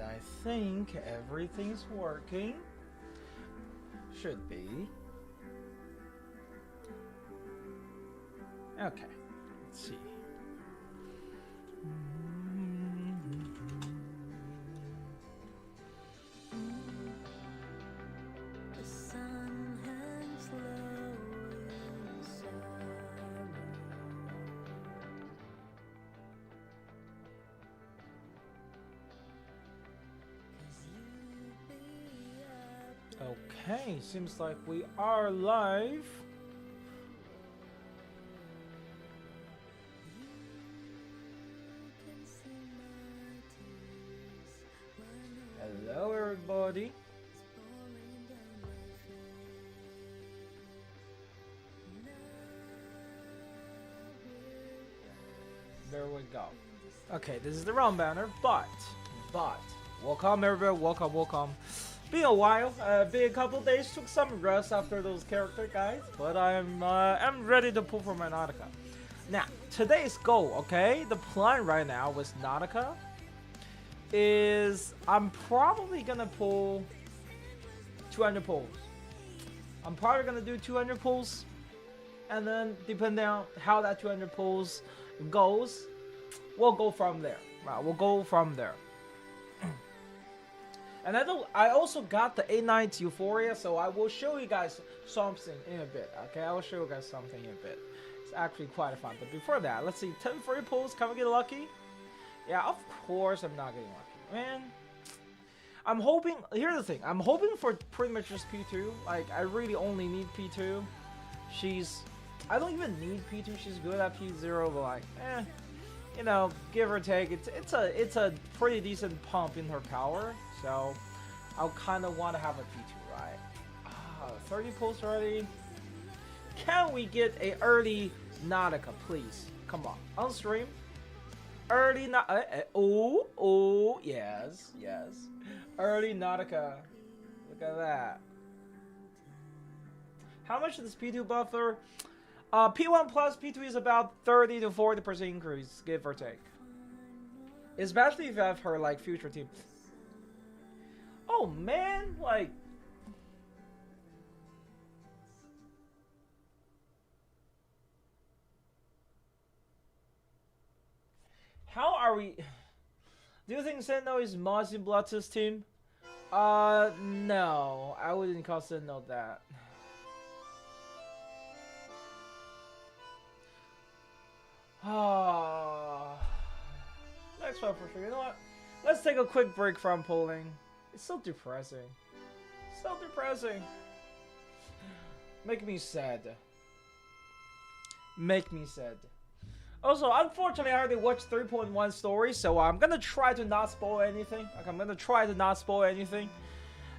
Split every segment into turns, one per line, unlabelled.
I think everything's working. Should be. Okay, let's see.
The sun hangs low in sorrow.
Okay, seems like we are live. Hello, everybody. There we go. Okay, this is the wrong banner, but welcome everybody, welcome. Been a while, been a couple days, took some rest after those character guys, but I'm ready to pull for my Nautica. Now, today's goal, okay, the plan right now with Nautica is I'm probably gonna pull 200 pulls. I'm probably gonna do 200 pulls, and then depending on how that 200 pulls goes, we'll go from there. Right, we'll go from there. And I also got the 8 Nights Euphoria, so I will show you guys something in a bit. Okay, I will show you guys something in a bit. It's actually quite fun. But before that, let's see, 10 free pulls. Can we get lucky? Yeah, of course I'm not getting lucky, man. I'm hoping. Here's the thing. I'm hoping for pretty much just P2. Like, I really only need P2. I don't even need P2. She's good at P0, but like, you know, give or take, it's a pretty decent pump in her power. So I'll kind of want to have a P2, right? 30 pulls already. Can we get a early Nautica, please? Come on stream. Early oh, yes. Early Nautica. Look at that. How much is this P2 buffer? P1 plus P2 is about 30 to 40% increase, give or take. Especially if you have her like future team. Oh man, like how are we? Do you think Senno is Moz in Blood's team? No, I wouldn't call Senno that. Next one for sure. You know what? Let's take a quick break from polling. It's so depressing. So depressing. Make me sad. Make me sad. Also, unfortunately, I already watched 3.1 story, so I'm gonna try to not spoil anything. Like, I'm gonna try to not spoil anything.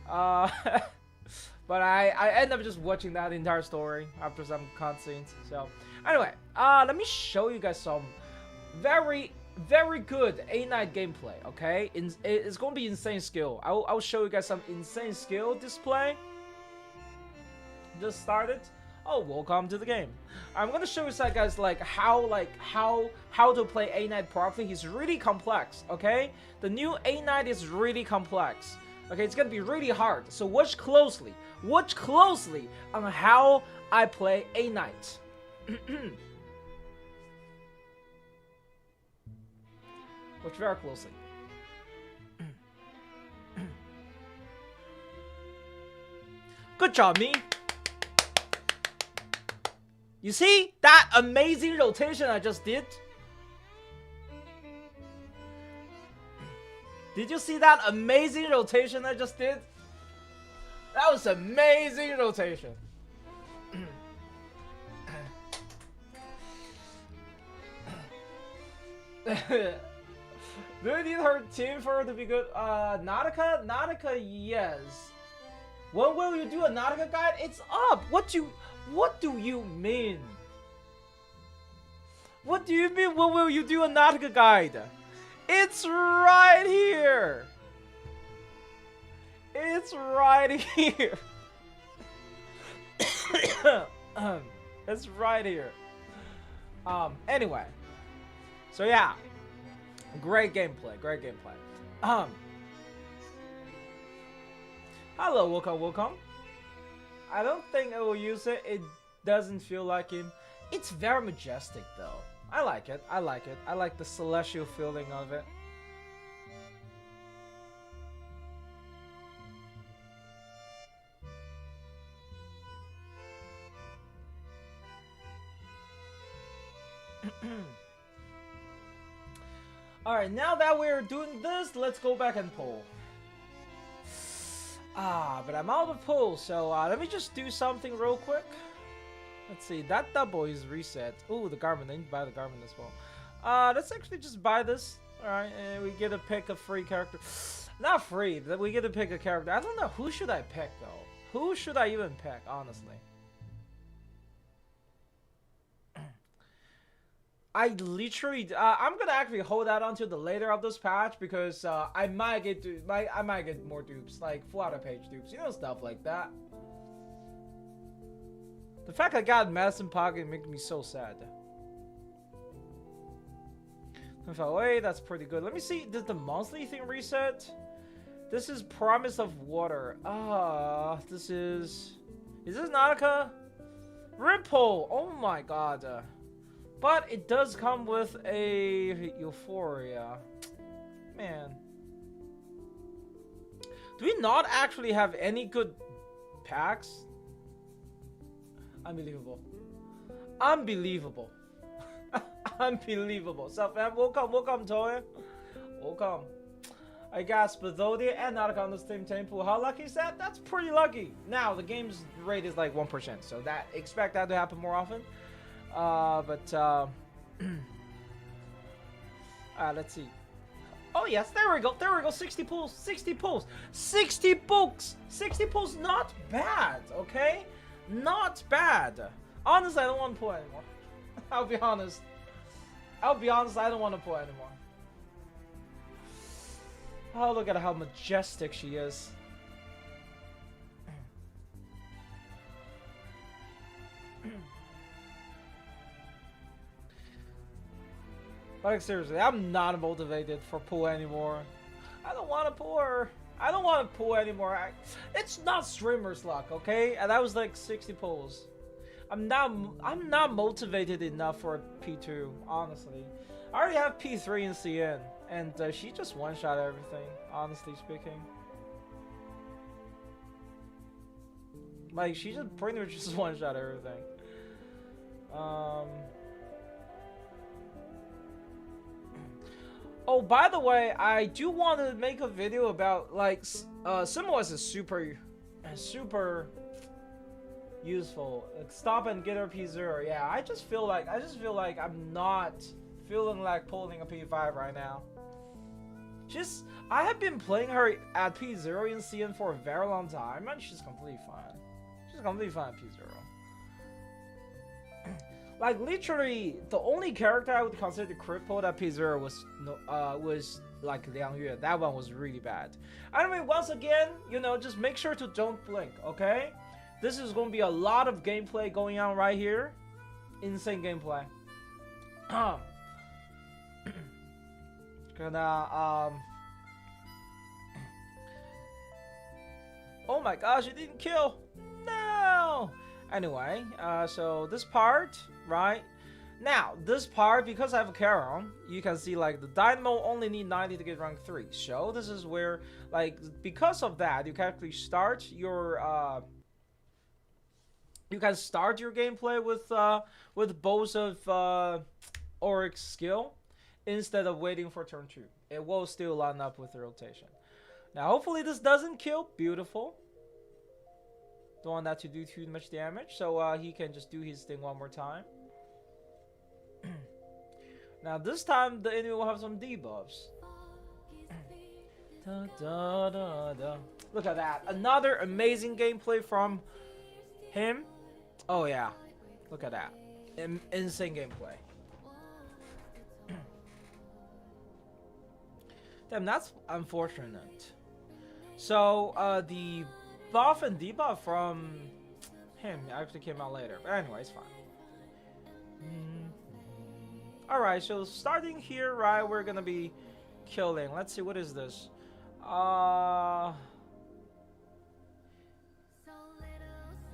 But I end up just watching that entire story after some cutscenes. So, anyway, let me show you guys some very good 8-night gameplay, okay? It's gonna be insane skill. I'll show you guys some insane skill display. Just started. Oh, welcome to the game. I'm gonna show you guys how to play 8-night properly. He's really complex, okay? The new 8-night is really complex. Okay, it's gonna be really hard. So watch closely. Watch closely on how I play 8-night. Watch very closely. Good job, me. You see that amazing rotation I just did? Did you see that amazing rotation I just did? That was amazing rotation. Do you need her team for her to be good? Nautica? Nautica, yes. When will you do a Nautica guide? It's up! What do you mean? What do you mean, when will you do a Nautica guide? It's right here! It's right here! It's right here. Anyway. So yeah. Great gameplay, great gameplay. Hello, welcome, welcome. I don't think I will use it. It doesn't feel like him. It's very majestic though. I like it. I like it. I like the celestial feeling of it. Alright, now that we're doing this, let's go back and pull. But I'm out of pull, so let me just do something real quick. Let's see, that double is reset. Ooh, the garment. I need to buy the garment as well. Let's actually just buy this. Alright, and we get to pick a free character. Not free, but we get to pick a character. I don't know, who should I pick though? Who should I even pick, honestly? I literally, I'm gonna actually hold out until the later of this patch because I might get more dupes, like full auto page dupes, you know, stuff like that. The fact I got Medicine Pocket makes me so sad. Wait, that's pretty good. Let me see, did the monthly thing reset? This is Promise of Water. This is this Nautika? Ripple! Oh my god. But it does come with a Euphoria. Man. Do we not actually have any good packs? Unbelievable. Unbelievable. Unbelievable. So, man, welcome, Toy. Welcome. I got Spazzodia and Nautica on the same team pool. How lucky is that? That's pretty lucky. Now, the game's rate is like 1%, so that expect that to happen more often. Let's see. Oh yes, there we go. 60 pulls, 60 pulls, 60 books, 60 pulls. Not bad, okay? Not bad. Honestly, I don't want to pull anymore. I'll be honest. I don't want to pull anymore. Oh, look at how majestic she is. Like, seriously, I'm not motivated for pull anymore. I don't want to pull her. I don't want to pull anymore. It's not streamer's luck, okay? And that was like 60 pulls. I'm not motivated enough for P2, honestly. I already have P3 in CN, and she just one-shot everything, honestly speaking. Like, she just pretty much just one-shot everything. Oh, by the way, I do want to make a video about, like, Symbols is super useful. Like, stop and get her P0. Yeah, I just feel like I'm not feeling like pulling a P5 right now. I have been playing her at P0 in CN for a very long time, and she's completely fine. She's completely fine at P0. Like, literally, the only character I would consider cripple at P0 was like Liang Yue. That one was really bad. Anyway, once again, you know, just make sure to don't blink, okay? This is going to be a lot of gameplay going on right here. Insane gameplay. Oh my gosh, it didn't kill. No! Anyway, so this part, right? Now, this part, because I have a Charon, you can see, like, the Dynamo only need 90 to get rank 3. So, this is where, like, because of that, you can actually start your, gameplay with both of, Oryx skill, instead of waiting for turn 2. It will still line up with the rotation. Now, hopefully this doesn't kill. Beautiful. Don't want that to do too much damage, so he can just do his thing one more time. Now this time the enemy will have some debuffs. Da, da, da, da. Look at that. Another amazing gameplay from him. Oh yeah. Look at that. Insane gameplay. Damn, that's unfortunate. So the buff and debuff from him actually came out later. But anyway, it's fine. Alright, so starting here, right, we're gonna be killing. Let's see, what is this?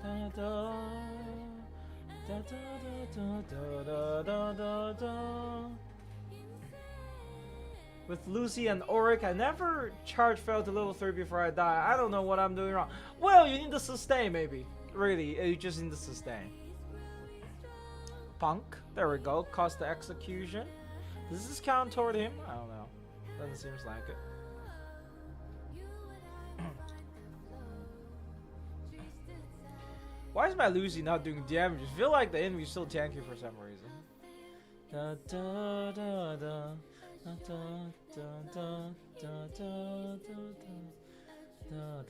Da, da, da, da, da, da, da, da, da. With Lucy and Auric, I never charge fail to level 3 before I die. I don't know what I'm doing wrong. Well, you need to sustain, maybe. Really, you just need to sustain. Punk. There we go. Cost the execution. Does this count toward him? I don't know. Doesn't seem like it. Why is my Lucy not doing damage? I feel like the enemy is still tanky for some reason. Da, da, da, da. Da, da, da, da, da, da, da, da, da.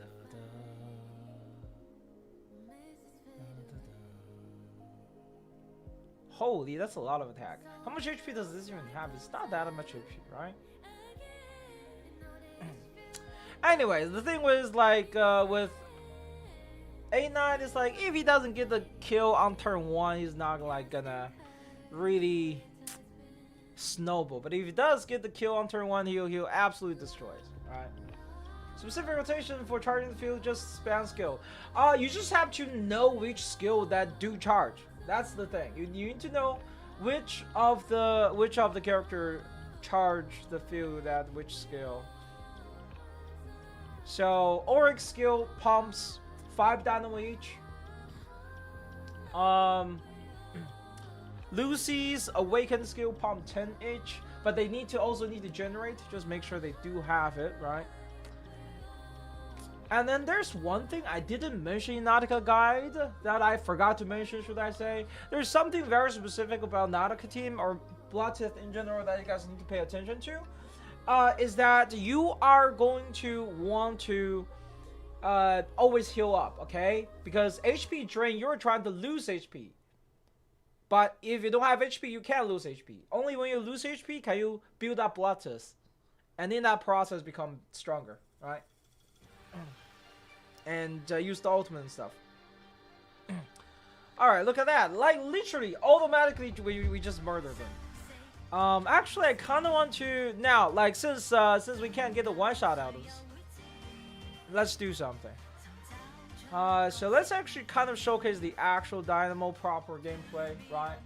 Holy, that's a lot of attack. How much HP does this even have? It's not that much HP, right? Anyways, the thing was like with A9, it's like if he doesn't get the kill on turn 1, he's not like gonna really snowball. But if he does get the kill on turn 1, he'll absolutely destroy it. Alright. Specific rotation for charging the field, just spam skill. You just have to know which skill that do charge. That's the thing. You need to know which of the character charge the field at which skill. So Auric skill pumps 5 dynamo each. Lucy's awaken skill pump 10 each, but they also need to generate. Just make sure they do have it, right? And then there's one thing I didn't mention in Nautica guide that I forgot to mention, should I say. There's something very specific about Nautica team or Bloodtith in general that you guys need to pay attention to. Is that you are going to want to always heal up, okay? Because HP drain, you're trying to lose HP. But if you don't have HP, you can't lose HP. Only when you lose HP can you build up Bloodtith. And in that process become stronger, right? And use the ultimate and stuff. Alright, look at that. Like, literally, automatically, we just murdered them. Actually, I kind of want to... Now, like, since we can't get a one-shot out of this, let's do something. So let's actually kind of showcase the actual Dynamo proper gameplay, right?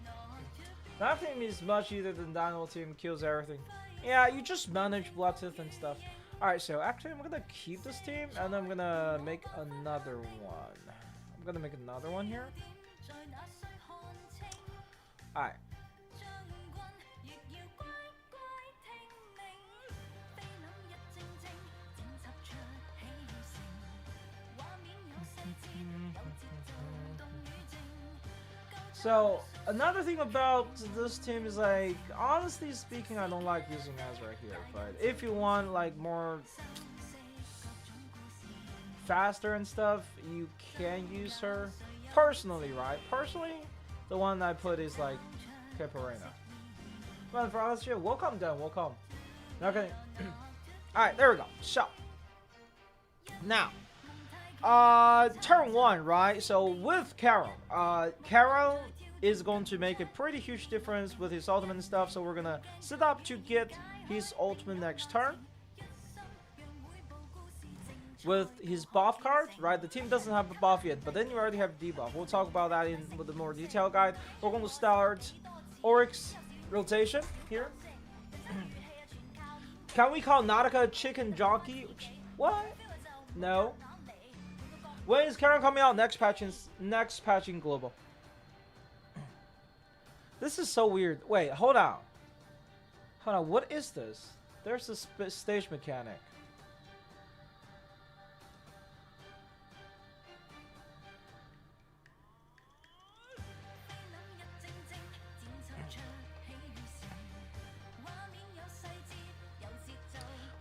Nothing is much either than Dynamo team kills everything. Yeah, you just manage Bloodtith and stuff. Alright, so actually I'm gonna keep this team and I'm gonna make another one. I'm gonna make another one here. Alright. So another thing about this team is like, honestly speaking, I don't like using Ezra here. But if you want like more faster and stuff, you can use her. Personally, right? Personally, the one I put is like Caparina. But for us here, welcome Dan, welcome. Okay. Alright, there we go. So now turn 1, right? So with Carol, Carol is going to make a pretty huge difference with his ultimate and stuff, so we're gonna set up to get his ultimate next turn. With his buff card, right? The team doesn't have a buff yet, but then you already have debuff. We'll talk about that with a more detailed guide. We're going to start Auric's rotation here. Can we call Nautica chicken jockey? What? No. When is Karen coming out? Next patch in global. This is so weird. Wait, hold on. Hold on, what is this? There's a stage mechanic.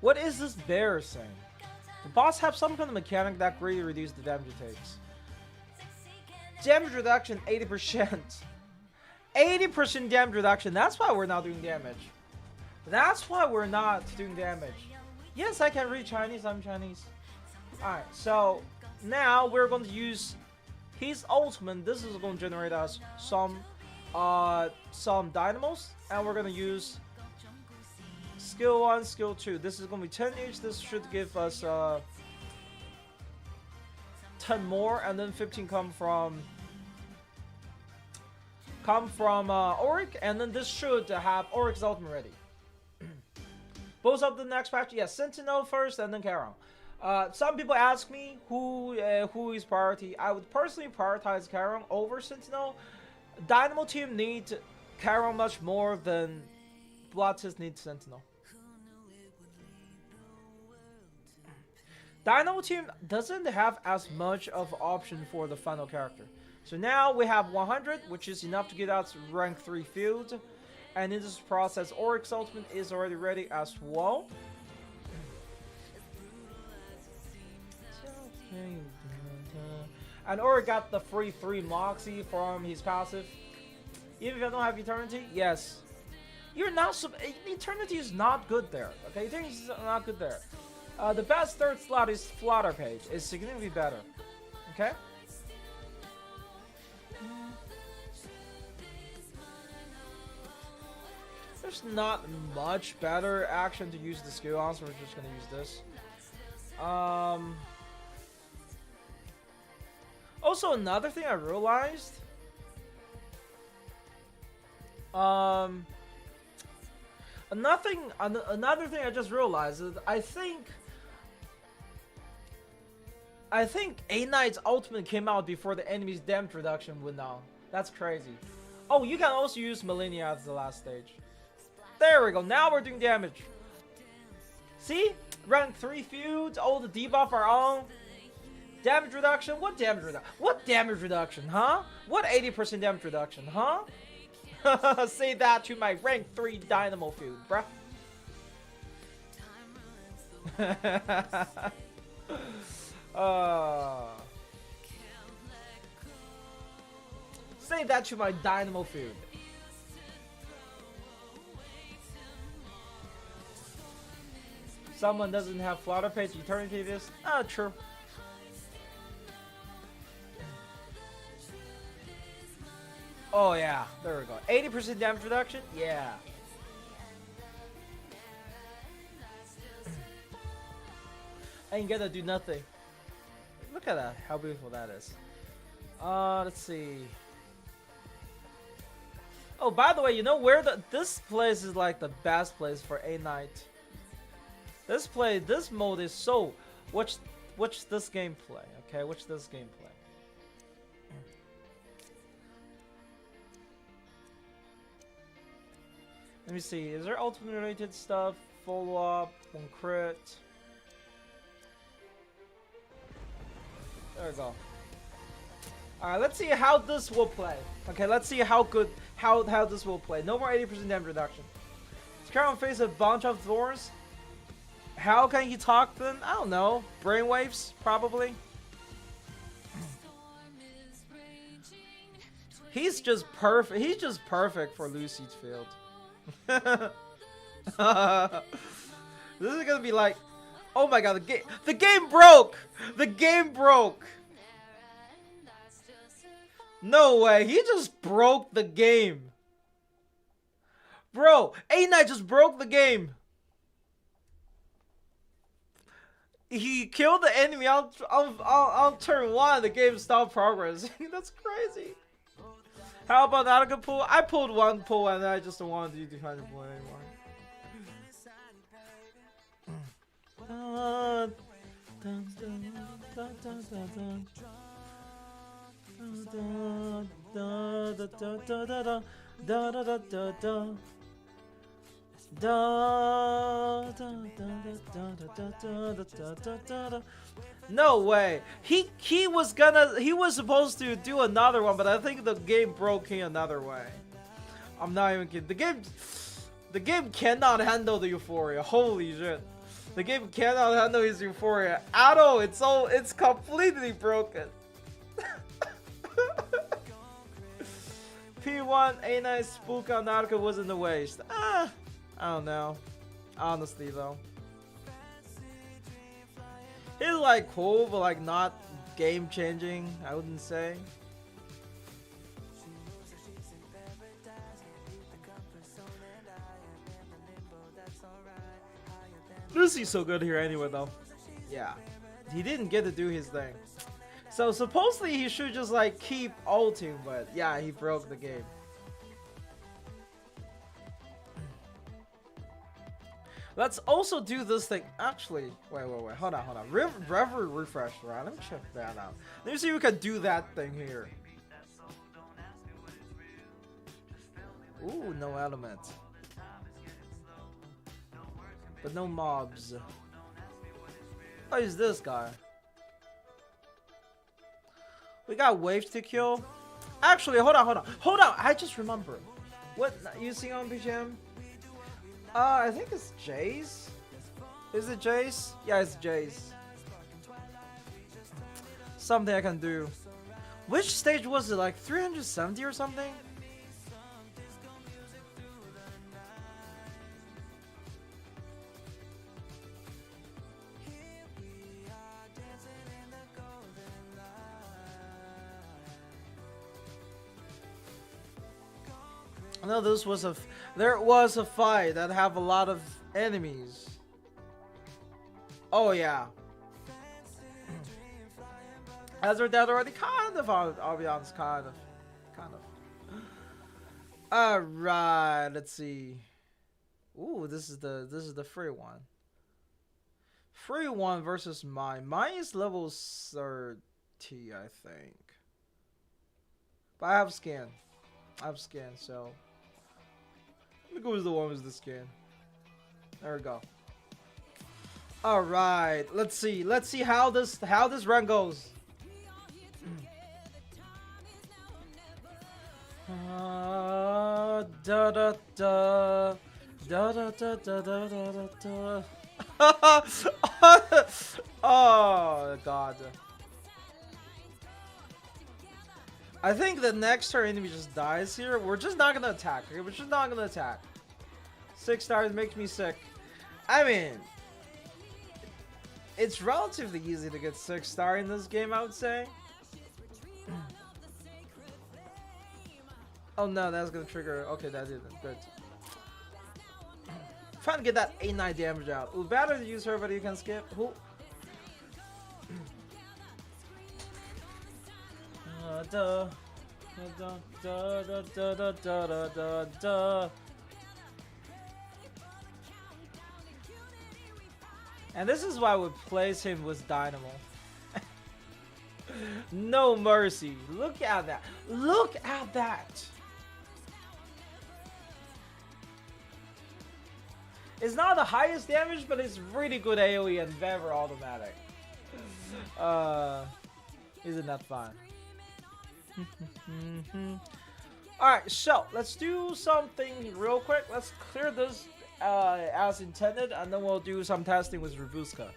What is this bear saying? The boss have some kind of mechanic that greatly reduces the damage it takes. Damage reduction 80%. 80% damage reduction. That's why we're not doing damage. That's why we're not doing damage. Yes, I can read Chinese. I'm Chinese. Alright, so now we're going to use his ultimate. This is going to generate us some dynamos. And we're going to use skill 1, skill 2. This is going to be 10 each. This should give us 10 more, and then 15 come from Auric, and then this should have Auric's ultimate ready. Both of the next patch, yes, Sentinel first, and then Charon. Some people ask me who is priority. I would personally prioritize Charon over Sentinel. Dynamo team needs Charon much more than Bloodtist needs Sentinel. Dynamo team doesn't have as much of option for the final character. So now we have 100, which is enough to get out rank 3 field. And in this process, Auric's ultimate is already ready as well. And Auric got the free 3 Moxie from his passive. Even if I don't have Eternity, yes. You're not Eternity is not good there. Okay, Eternity is not good there. The best third slot is Flutter Page. It's significantly better. Okay? There's not much better action to use the skill on, so we're just gonna use this. Also, another thing I realized. Another thing I just realized is I think A Knight's ultimate came out before the enemy's damage reduction went down. That's crazy. Oh, you can also use Millennia as the last stage. There we go. Now we're doing damage. See? Rank 3 feuds. All the debuff are on. Damage reduction? What damage reduction? What damage reduction, huh? What 80% damage reduction, huh? Say that to my rank 3 Dynamo feud, bruh. Say that to my Dynamo feud. Someone doesn't have Flutter Page Eternity this? Ah, true. Oh yeah, there we go. 80% damage reduction? Yeah. I ain't gonna do nothing. Look at that, how beautiful that is. Let's see. Oh, by the way, you know where this place is like the best place for A Knight. This mode is so. Watch this gameplay, okay? Watch this gameplay. Let me see. Is there ultimate related stuff? Follow up, 1 crit. There we go. Alright, let's see how this will play. Okay, let's see how this will play. No more 80% damage reduction. Charon face a bunch of thorns. How can he talk then? I don't know. Brainwaves, probably. He's just perfect. He's just perfect for Lucy's field. This is gonna be like, oh my god, the game broke. The game broke. No way, he just broke the game. Bro, A Knight just broke the game. He killed the enemy on turn 1, the game stopped progress. That's crazy. How about Nautika pull? I pulled 1 pull and I just don't want to do 200 pull anymore. No way. He was supposed to do another one, but I think the game broke him another way. I'm not even kidding. The game cannot handle the euphoria. Holy shit. The game cannot handle his euphoria at all. It's completely broken. P1 A9 spook on Nautica wasn't a waste. I don't know. Honestly though. He's like cool, but like not game changing, I wouldn't say. Lucy's so good here anyway though. Yeah. He didn't get to do his thing. So supposedly he should just like keep ulting, but yeah, he broke the game. Let's also do this thing. Actually, wait, hold on. Reverie refresh, right? Let me check that out. Let me see if we can do that thing here. Ooh, no elements. But no mobs. Oh, is this guy? We got waves to kill. Actually, hold on. I just remember. What you see on BGM? I think it's Jace. Is it Jace? Yeah, it's Jace. Something I can do. Which stage was it? Like 370 or something? No, this was there was a fight that have a lot of enemies. Oh yeah. As we're dead already, kind of. I'll be honest, kind of. All right, let's see. Ooh, this is the free one. Free one versus mine. Mine is level 30, I think. But I have skin. So let me go with the one with the skin. There we go. All right, let's see how this run goes. Da da da da da da da da da da. Oh god. I think the next turn enemy just dies here. We're just not gonna attack. Okay? We're just not gonna attack. 6 stars makes me sick. I mean, it's relatively easy to get 6 star in this game, I would say. Oh no, that's gonna trigger. Okay, that didn't. Good. Trying to get that 8-9 damage out. Ooh, better to use her, but you can skip. Who? And this is why we place him with Dynamo. No mercy. Look at that. Look at that. It's not the highest damage, but it's really good AoE and very automatic. Isn't that fun? Alright, so let's do something real quick. Let's clear this as intended, and then we'll do some testing with Rubuska.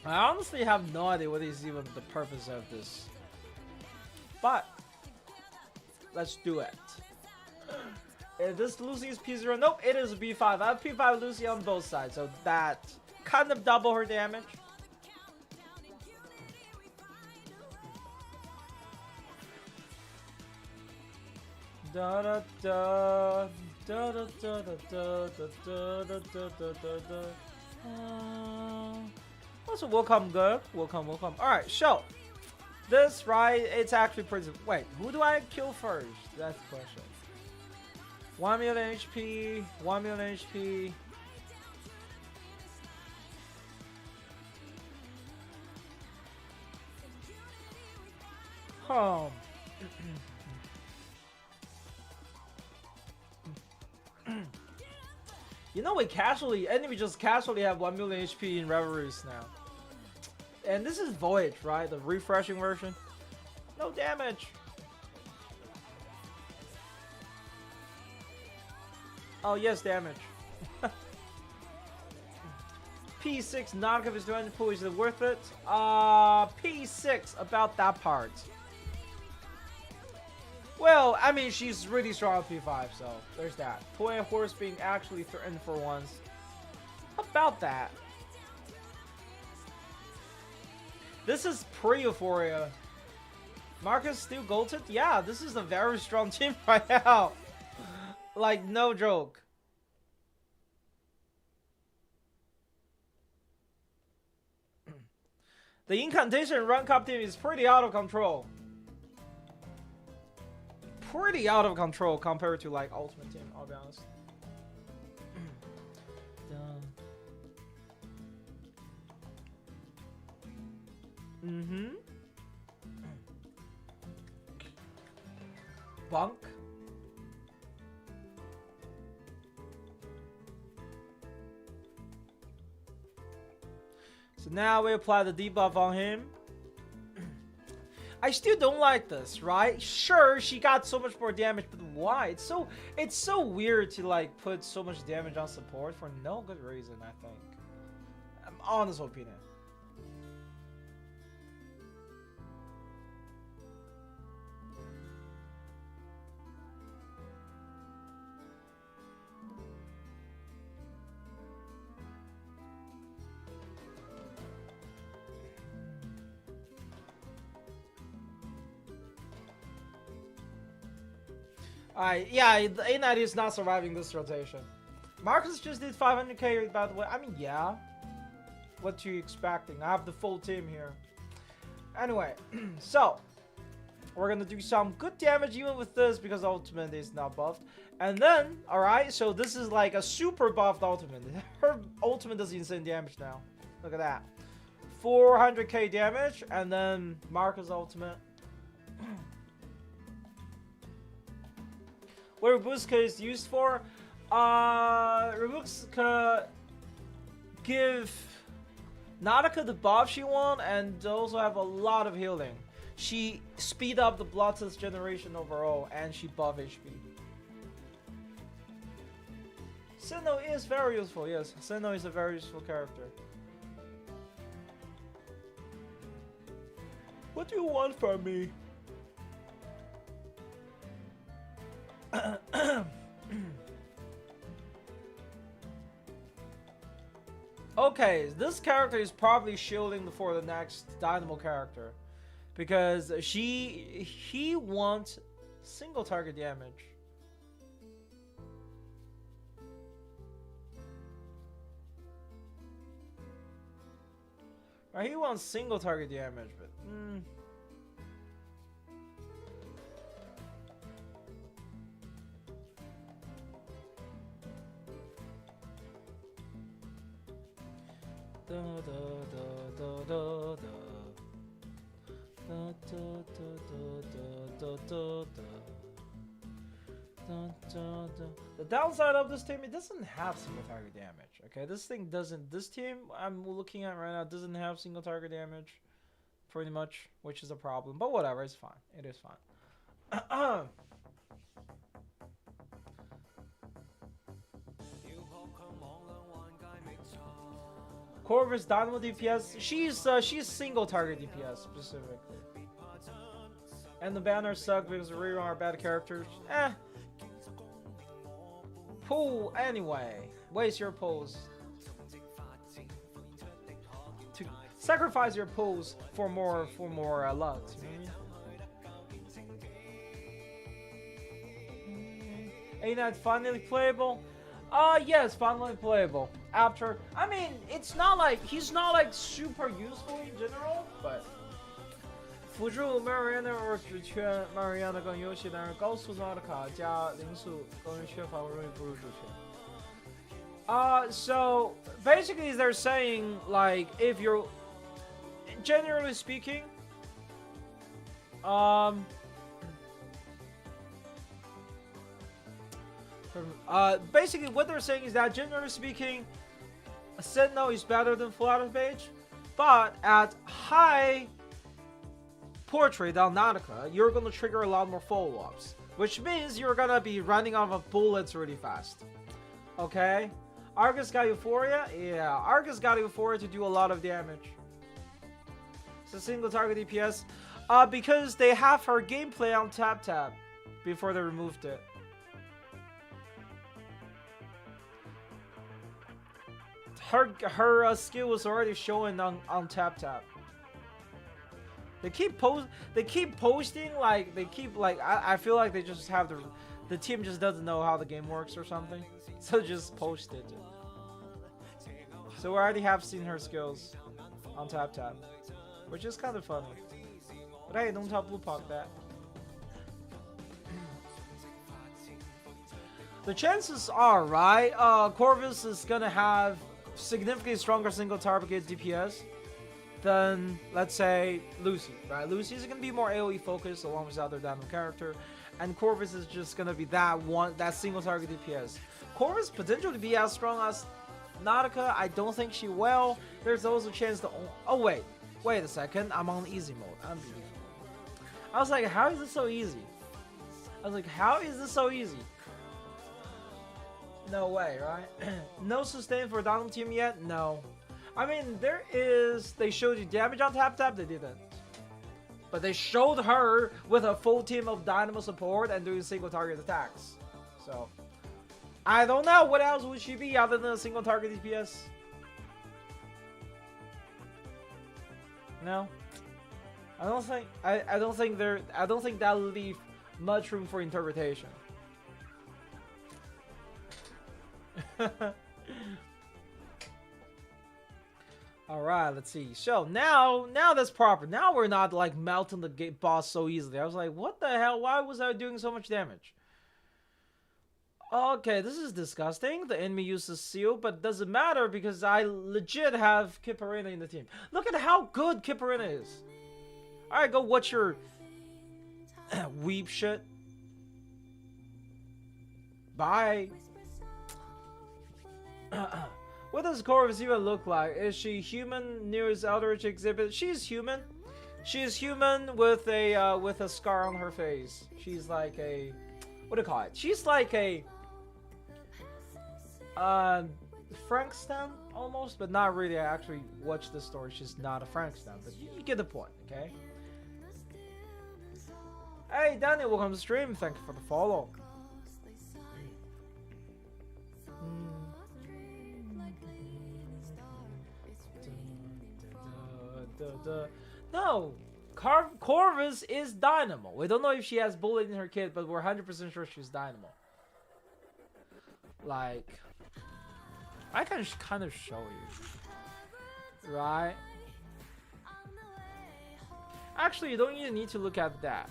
I honestly have no idea what is even the purpose of this, but let's do it. Is this Lucy's P0? Nope, it is B5. I have P5 Lucy on both sides, so that kind of double her damage. Da da da da da da da da da da da. Also, welcome, girl. Welcome. Alright, so this, right? It's actually pretty. Wait, who do I kill first? That's the question. 1 million HP. 1 million HP. You know, enemy just casually have 1 million HP in Reveries now. And this is Voyage, right? The refreshing version. No damage. Oh, yes, damage. P6 knockoff is doing the pool. Is it worth it? P6 about that part. Well, I mean, she's really strong at P5, so there's that. Toy Horse being actually threatened for once. About that. This is pre-Euphoria. Marcus still goated? Yeah, this is a very strong team right now. Like, no joke. The Incantation Run Cup team is pretty out of control. Pretty out of control compared to like Ultimate Team, I'll be honest. Bunk. So now we apply the debuff on him. I still don't like this, right? Sure, she got so much more damage, but why? It's so weird to like put so much damage on support for no good reason, I think. Honest opinion. Alright, yeah, the A90 is not surviving this rotation. Marcus just did 500k, by the way. I mean, yeah. What you expecting? I have the full team here. Anyway, so we're gonna do some good damage even with this because ultimate is not buffed. And then, alright, so this is like a super buffed ultimate. Her ultimate does insane damage now. Look at that. 400k damage, and then Marcus ultimate. What Rubuska is used for? Rubuska give Nautika the buff she wants and also have a lot of healing. She speed up the blood cells generation overall and she buff HP. Sinnoh is very useful, yes. Sinnoh is a very useful character. What do you want from me? Okay, this character is probably shielding for the next Dynamo character because he wants single target damage. Right, he wants single target damage, but the downside of this team, it doesn't have single target damage. Okay, this thing doesn't. This team I'm looking at right now doesn't have single target damage, pretty much, which is a problem. But whatever, it's fine. It is fine. Corvus Dynamo DPS. She's single target DPS specifically. And the banners suck because the rerun are bad characters. Pull anyway. Waste your pulls. To sacrifice your pulls for more luck. Ain't that finally playable? Yes, finally playable. After, I mean, it's not like he's not like super useful in general, but 辅助 Mariana 而只缺 Mariana 更优秀，但是高速纳的卡加零速更缺乏，容易不如主角。So basically they're saying like if you're generally speaking, basically what they're saying is that generally speaking, Sentinel is better than Full Auto Mage, but at high portrait on Nautica, you're gonna trigger a lot more follow-ups, which means you're gonna be running out of bullets really fast. Okay? Argus got Euphoria? Yeah, Argus got Euphoria to do a lot of damage. It's a single target DPS. Because they have her gameplay on tap before they removed it. Her skill was already showing on tap. They keep posting like I feel like they just have the team just doesn't know how the game works or something. So just post it. So we already have seen her skills on Tap, which is kind of funny. But hey, don't tell Blue Puck that. The chances are, right, Corvus is gonna have significantly stronger single target DPS than, let's say, Lucy, right? Lucy is gonna be more AoE focused along with the other Dynamo character, and Corvus is just gonna be that single target DPS. Corvus potentially be as strong as Nautica. I don't think she will. There's also a chance to. Oh wait a second. I'm on easy mode. Unbelievable. I was like, how is this so easy? No way, right? No sustain for Dynamo team yet? No. I mean, there is. They showed you damage on Tap. They didn't. But they showed her with a full team of Dynamo support and doing single target attacks. So, I don't know what else would she be other than a single target DPS. No. I don't think that'll leave much room for interpretation. Alright, let's see. So now that's proper. Now we're not like melting the boss so easily. I was like, what the hell? Why was I doing so much damage? Okay, this is disgusting. The enemy uses seal, but it doesn't matter because I legit have Kipparina in the team. Look at how good Kipparina is. Alright, go watch your weep shit. Bye. What does Corvus even look like? Is she human? Nearest Eldritch exhibit. She's human. She's human with a scar on her face. She's like a, what do you call it? She's like a Frankenstein almost, but not really. I actually watched the story. She's not a Frankenstein, but you get the point, okay? Hey Daniel, welcome to the stream. Thank you for the follow. No, Corvus is Dynamo. We don't know if she has bullet in her kit, but we're 100% sure she's Dynamo. Like, I can kind of show you, right? Actually, you don't even need to look at that.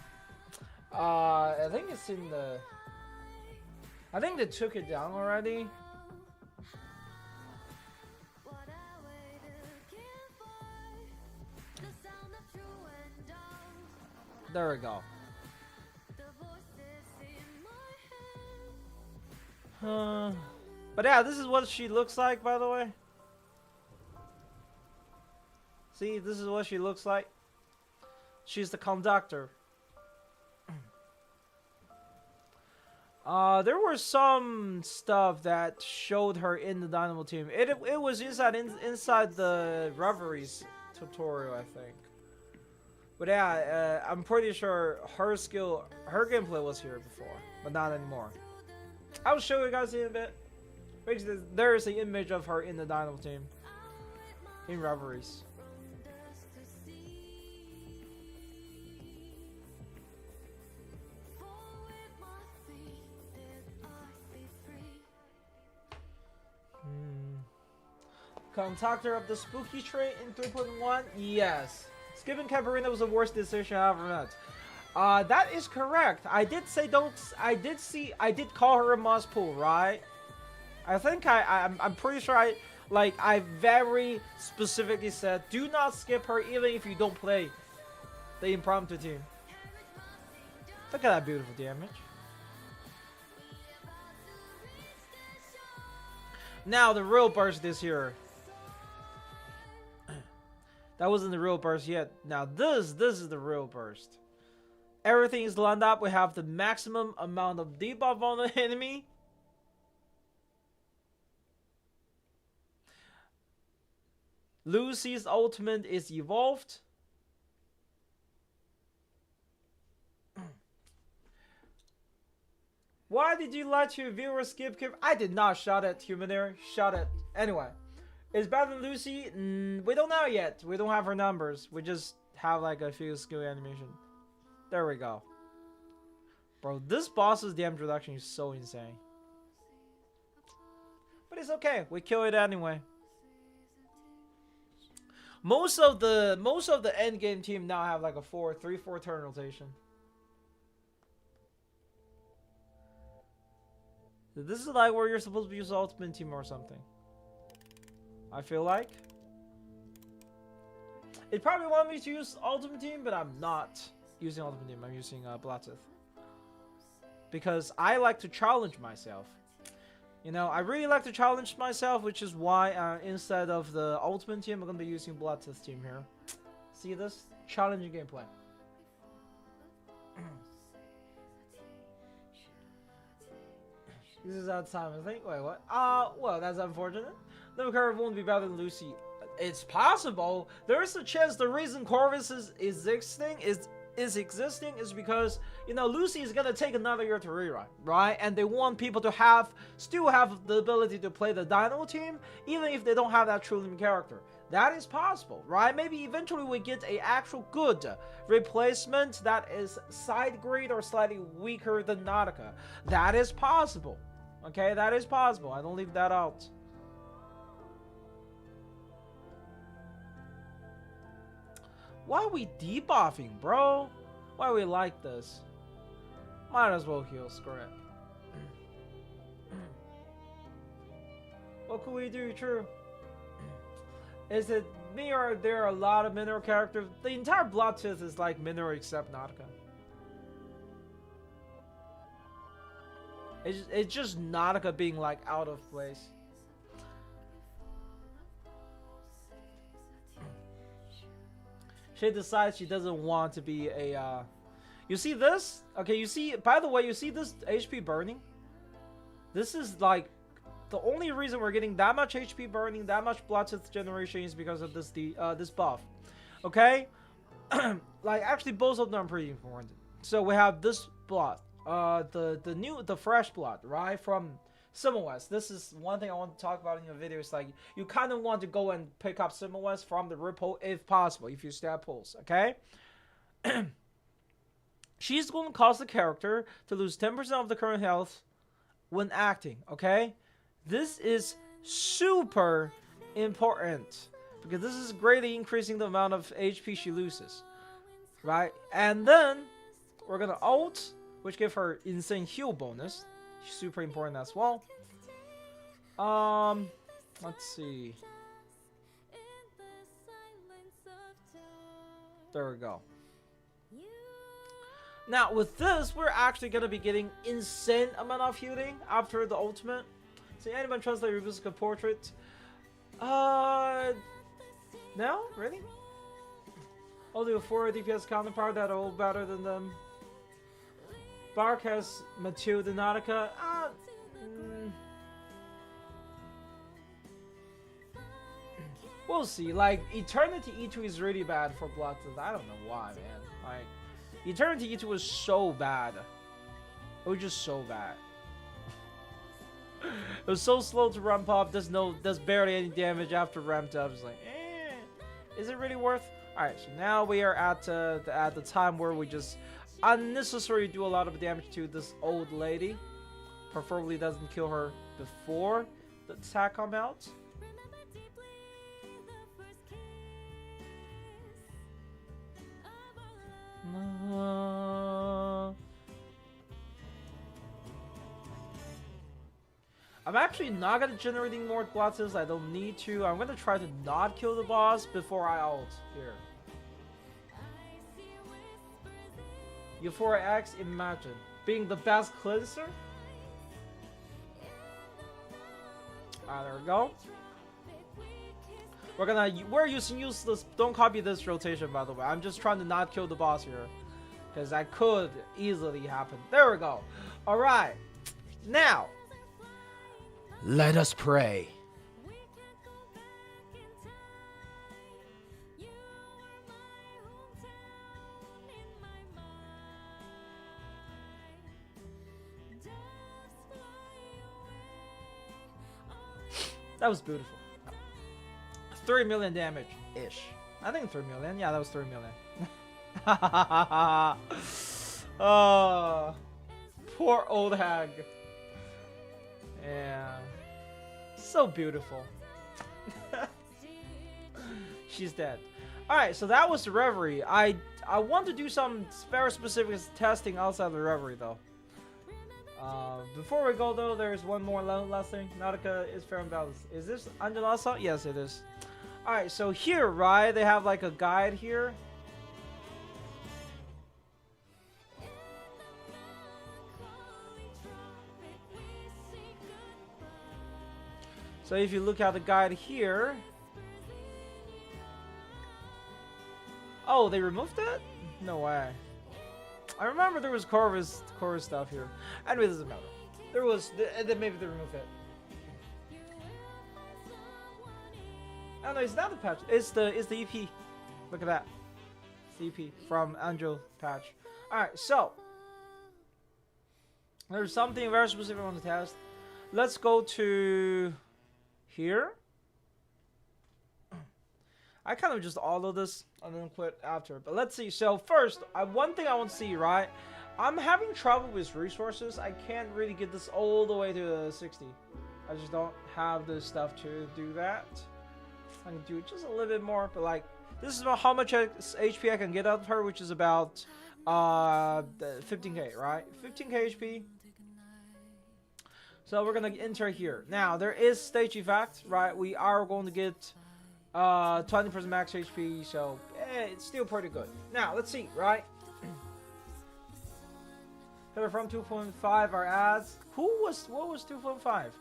I think it's in the. I think they took it down already. There we go. But yeah, this is what she looks like, by the way. See, this is what she looks like. She's the conductor. There were some stuff that showed her in the Dynamo team. It was inside the Reveries tutorial, I think. But yeah, I'm pretty sure her gameplay was here before, but not anymore. I'll show you guys in a bit. Basically, there is an image of her in the Dynamo team in Reveries. Contactor of the spooky trait in 3.1? Yes. Skipping Caparina was the worst decision I ever met. That is correct. I did say don't. I did call her a must pull, right? I think I'm pretty sure I very specifically said do not skip her even if you don't play the impromptu team. Look at that beautiful damage. Now the real burst is here. That wasn't the real burst yet. Now this is the real burst. Everything is lined up. We have the maximum amount of debuff on the enemy. Lucy's ultimate is evolved. Why did you let your viewers skip? I did not shout at Humanary. Shout at anyway. Is better than Lucy? We don't know yet. We don't have her numbers. We just have like a few skill animation. There we go. Bro, this boss's damage reduction is so insane. But it's okay. We kill it anyway. Most of the end game team now have like a 3-4 turn rotation. This is like where you're supposed to use the ultimate team or something. I feel like. It probably wanted me to use ultimate team, but I'm not using ultimate team. I'm using Blattith. Because I like to challenge myself. You know, I really like to challenge myself, which is why instead of the ultimate team, I'm going to be using Blattith team here. See this? Challenging gameplay. This is out of time, I think. Wait, what? Well, that's unfortunate. No curve won't be better than Lucy. It's possible. There's a chance the reason Corvus is existing is because, you know, Lucy is gonna take another year to rewrite, right? And they want people to still have the ability to play the Dino team, even if they don't have that true living character. That is possible, right? Maybe eventually we get a actual good replacement that is side grade or slightly weaker than Nautica. That is possible. Okay, that is possible. I don't leave that out. Why are we debuffing, bro? Why are we like this? Might as well heal, screw it. What could we do? True. Is it me or are there a lot of mineral characters? The entire Bloodtooth is like mineral except Nautica. It's just Nautica being like out of place. She decides she doesn't want to be a you see this? Okay, you see, by the way, you see this HP burning? This is like the only reason we're getting that much HP burning, that much Bloodtooth generation is because of this this buff. Okay? Like actually both of them are pretty important. So we have this blood. The fresh blood, right? From Simulwest. This is one thing I want to talk about in your video. It's like you kind of want to go and pick up Simulwest from the repo if possible, if you still have pulls, okay? She's going to cause the character to lose 10% of the current health when acting, okay? This is super important because this is greatly increasing the amount of HP she loses, right? And then we're going to ult, which give her insane heal bonus. Super important as well. Let's see. There we go. Now with this, we're actually gonna be getting insane amount of healing after the ultimate. So anyone translate Rubuska portrait? No, really? Only a 4 DPS counterpart that are all better than them. Bark has Matilda Nautica. We'll see. Like, Eternity E2 is really bad for Bloodtooth. I don't know why, man. Like, Eternity E2 was so bad. It was just so bad. It was so slow to ramp up. Does barely any damage after ramped up. It's like, is it really worth? All right, so now we are at the time where we just unnecessarily do a lot of damage to this old lady. Preferably doesn't kill her before the attack comes out. I'm actually not gonna generate any more Bloodtooths. I don't need to. I'm gonna try to not kill the boss before I ult here. Euphoria X, imagine being the best cleanser. There we go. We're using useless. Don't copy this rotation, by the way. I'm just trying to not kill the boss here, because that could easily happen. There we go. All right, now let us pray. That was beautiful. 3 million damage-ish. I think 3 million. Yeah, that was 3 million. Oh, poor old hag. Yeah. So beautiful. She's dead. Alright, so that was the Reverie. I want to do some very specific testing outside the Reverie, though. Before we go, though, there's one more last thing. Nautica is fair and balanced. Is this Angelasa? Yes, it is. Alright, so here, right, they have like a guide here. So if you look at the guide here. Oh, they removed it? No way. I remember there was chorus stuff here. Anyway, it doesn't matter. There was, then maybe they removed it. Oh no, it's not the patch. It's the EP. Look at that. It's the EP from Angel patch. Alright, so there's something very specific on the test. Let's go to here. I kind of just all of this and then quit after. But let's see. So first, one thing I want to see, right? I'm having trouble with resources. I can't really get this all the way to 60. I just don't have the stuff to do that. I can do just a little bit more, but like this is about how much HP I can get out of her, which is about 15k, right? 15k HP. So we're gonna enter here. Now there is stage effect, right? We are going to get 20% max HP, so it's still pretty good. Now let's see, right? Here from 2.5 our ads. What was 2.5?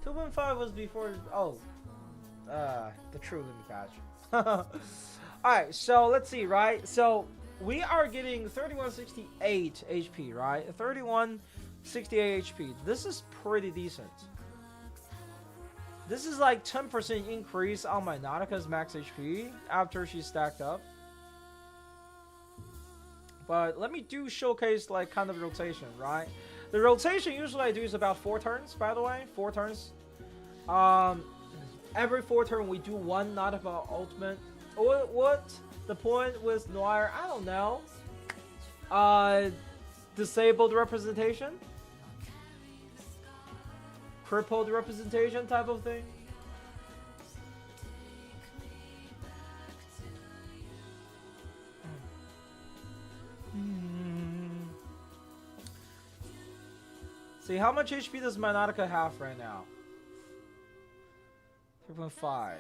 2.5 was before. Oh, the true limit patch. Alright, so let's see, right? So we are getting 3168 HP, right? 3168 HP. This is pretty decent. This is like 10% increase on my Nautika's max HP after she's stacked up. But let me do showcase like kind of rotation, right? The rotation usually I do is about 4 turns, by the way. 4 turns. Every 4 turn we do one Nautica ultimate. What the point with Noir? I don't know. Disabled representation? Crippled representation type of thing? See, how much HP does my Nautica have right now? 3.5.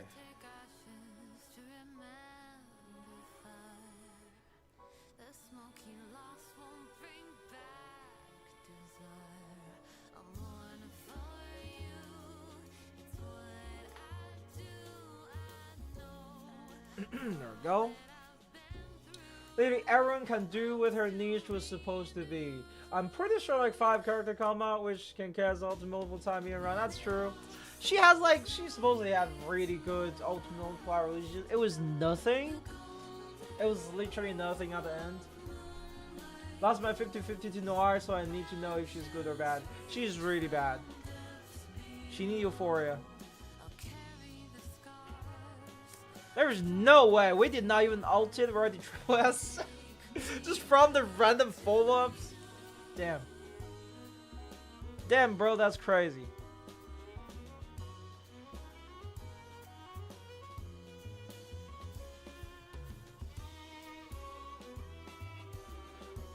There we go. Literally everyone can do what her niche was supposed to be. I'm pretty sure like 5 character come out which can cast ultimate multiple times in a run. That's true. She has like, she supposedly had really good ultimate multiplier releases. It was nothing. It was literally nothing at the end. Lost my 50-50 to Noir, so I need to know if she's good or bad. She's really bad. She needs Euphoria. There's no way. We did not even ult it already triple S. Just from the random follow-ups. Damn. Damn, bro, that's crazy.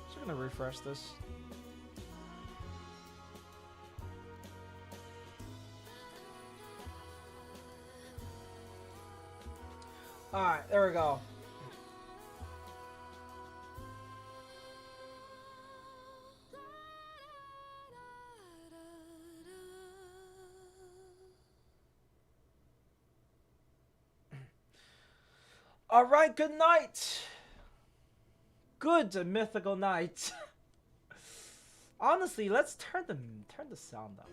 Just gonna refresh this. Alright, there we go. Alright, good night. Good mythical night. Honestly, let's turn the sound up.